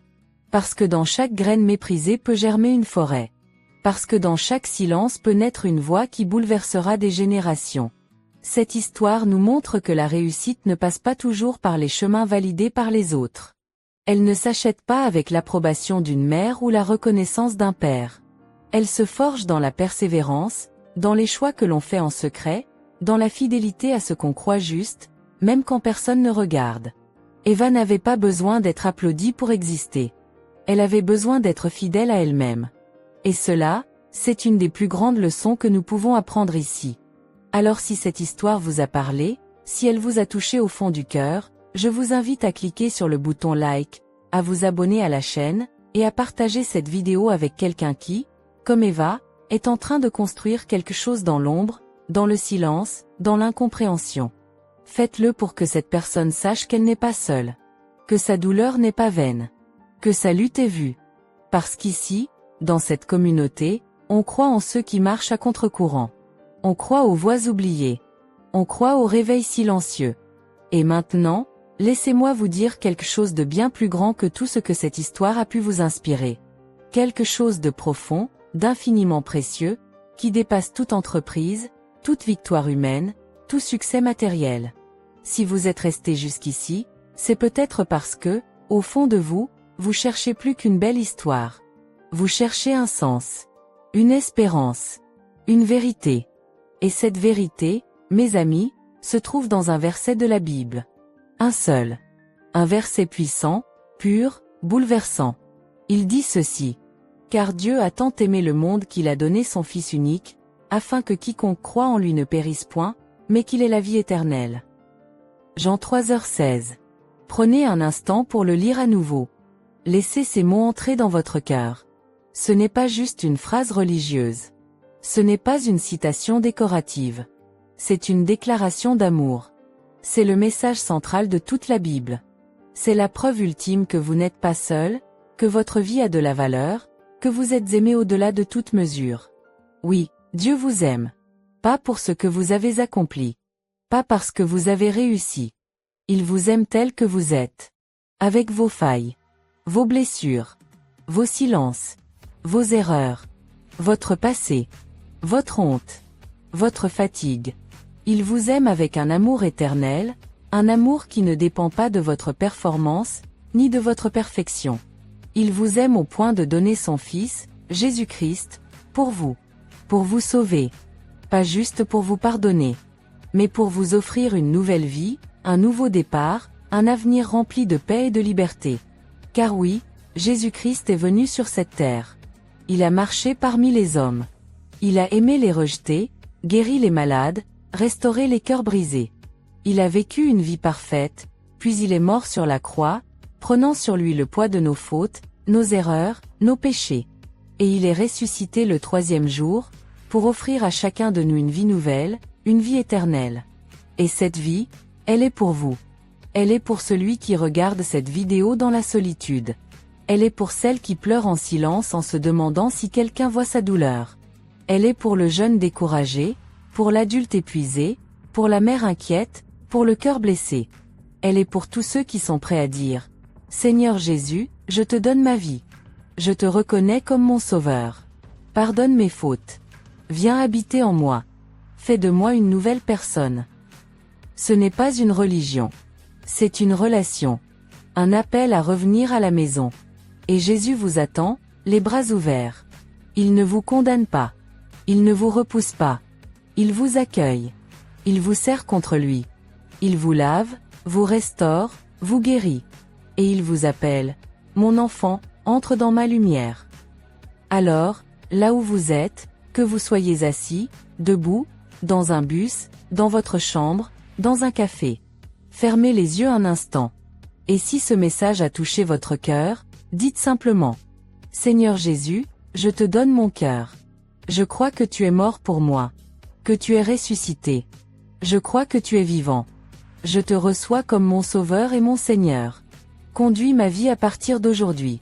Parce que dans chaque graine méprisée peut germer une forêt. Parce que dans chaque silence peut naître une voix qui bouleversera des générations. Cette histoire nous montre que la réussite ne passe pas toujours par les chemins validés par les autres. Elle ne s'achète pas avec l'approbation d'une mère ou la reconnaissance d'un père. Elle se forge dans la persévérance, dans les choix que l'on fait en secret, dans la fidélité à ce qu'on croit juste, même quand personne ne regarde. Eva n'avait pas besoin d'être applaudie pour exister. Elle avait besoin d'être fidèle à elle-même. Et cela, c'est une des plus grandes leçons que nous pouvons apprendre ici. Alors si cette histoire vous a parlé, si elle vous a touché au fond du cœur, je vous invite à cliquer sur le bouton like, à vous abonner à la chaîne, et à partager cette vidéo avec quelqu'un qui, comme Eva, est en train de construire quelque chose dans l'ombre, dans le silence, dans l'incompréhension. Faites-le pour que cette personne sache qu'elle n'est pas seule. Que sa douleur n'est pas vaine. Que sa lutte est vue. Parce qu'ici, dans cette communauté, on croit en ceux qui marchent à contre-courant. On croit aux voix oubliées. On croit au réveil silencieux. Et maintenant, laissez-moi vous dire quelque chose de bien plus grand que tout ce que cette histoire a pu vous inspirer. Quelque chose de profond, d'infiniment précieux, qui dépasse toute entreprise, toute victoire humaine, tout succès matériel. Si vous êtes resté jusqu'ici, c'est peut-être parce que, au fond de vous, vous cherchez plus qu'une belle histoire. Vous cherchez un sens, une espérance, une vérité. Et cette vérité, mes amis, se trouve dans un verset de la Bible. Un seul. Un verset puissant, pur, bouleversant. Il dit ceci. Car Dieu a tant aimé le monde qu'il a donné son Fils unique, afin que quiconque croit en lui ne périsse point, mais qu'il ait la vie éternelle. Jean 3h16. Prenez un instant pour le lire à nouveau. Laissez ces mots entrer dans votre cœur. Ce n'est pas juste une phrase religieuse. Ce n'est pas une citation décorative. C'est une déclaration d'amour. C'est le message central de toute la Bible. C'est la preuve ultime que vous n'êtes pas seul, que votre vie a de la valeur, que vous êtes aimé au-delà de toute mesure. Oui, Dieu vous aime. Pas pour ce que vous avez accompli. Pas parce que vous avez réussi. Il vous aime tel que vous êtes. Avec vos failles, vos blessures, vos silences, vos erreurs, votre passé, votre honte, votre fatigue. Il vous aime avec un amour éternel, un amour qui ne dépend pas de votre performance, ni de votre perfection. Il vous aime au point de donner son Fils, Jésus-Christ, pour vous sauver. Pas juste pour vous pardonner, mais pour vous offrir une nouvelle vie, un nouveau départ, un avenir rempli de paix et de liberté. Car oui, Jésus-Christ est venu sur cette terre. Il a marché parmi les hommes. Il a aimé les rejetés, guéri les malades, restauré les cœurs brisés. Il a vécu une vie parfaite, puis il est mort sur la croix, prenant sur lui le poids de nos fautes, nos erreurs, nos péchés. Et il est ressuscité le 3e jour, pour offrir à chacun de nous une vie nouvelle, une vie éternelle. Et cette vie, elle est pour vous. Elle est pour celui qui regarde cette vidéo dans la solitude. Elle est pour celle qui pleure en silence en se demandant si quelqu'un voit sa douleur. Elle est pour le jeune découragé, pour l'adulte épuisé, pour la mère inquiète, pour le cœur blessé. Elle est pour tous ceux qui sont prêts à dire « Seigneur Jésus, je te donne ma vie. Je te reconnais comme mon sauveur. Pardonne mes fautes. Viens habiter en moi. Fais de moi une nouvelle personne. » Ce n'est pas une religion. C'est une relation. Un appel à revenir à la maison. Et Jésus vous attend, les bras ouverts. Il ne vous condamne pas. Il ne vous repousse pas. Il vous accueille. Il vous serre contre lui. Il vous lave, vous restaure, vous guérit. Et il vous appelle « Mon enfant, entre dans ma lumière ». Alors, là où vous êtes, que vous soyez assis, debout, dans un bus, dans votre chambre, dans un café. Fermez les yeux un instant. Et si ce message a touché votre cœur, dites simplement « Seigneur Jésus, je te donne mon cœur. Je crois que tu es mort pour moi. Que tu es ressuscité. Je crois que tu es vivant. Je te reçois comme mon Sauveur et mon Seigneur. Conduis ma vie à partir d'aujourd'hui.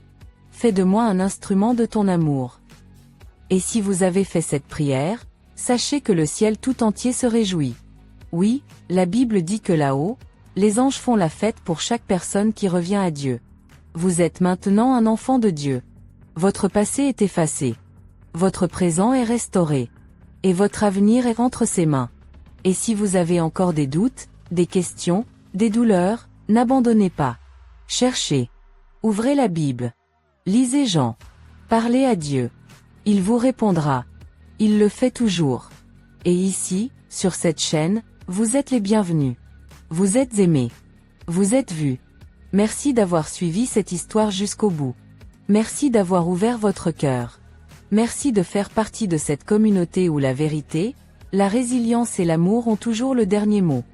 Fais de moi un instrument de ton amour. » Et si vous avez fait cette prière, sachez que le ciel tout entier se réjouit. Oui, la Bible dit que là-haut, les anges font la fête pour chaque personne qui revient à Dieu. Vous êtes maintenant un enfant de Dieu. Votre passé est effacé. Votre présent est restauré. Et votre avenir est entre ses mains. Et si vous avez encore des doutes, des questions, des douleurs, n'abandonnez pas. Cherchez. Ouvrez la Bible. Lisez Jean. Parlez à Dieu. Il vous répondra. Il le fait toujours. Et ici, sur cette chaîne, vous êtes les bienvenus. Vous êtes aimés. Vous êtes vus. Merci d'avoir suivi cette histoire jusqu'au bout. Merci d'avoir ouvert votre cœur. Merci de faire partie de cette communauté où la vérité, la résilience et l'amour ont toujours le dernier mot.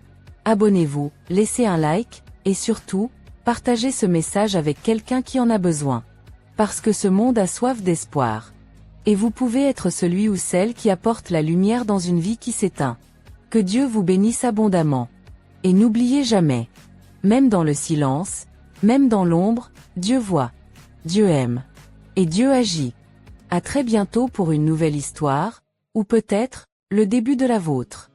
Abonnez-vous, laissez un like, et surtout, partagez ce message avec quelqu'un qui en a besoin. Parce que ce monde a soif d'espoir. Et vous pouvez être celui ou celle qui apporte la lumière dans une vie qui s'éteint. Que Dieu vous bénisse abondamment. Et n'oubliez jamais. Même dans le silence, même dans l'ombre, Dieu voit. Dieu aime. Et Dieu agit. À très bientôt pour une nouvelle histoire, ou peut-être, le début de la vôtre.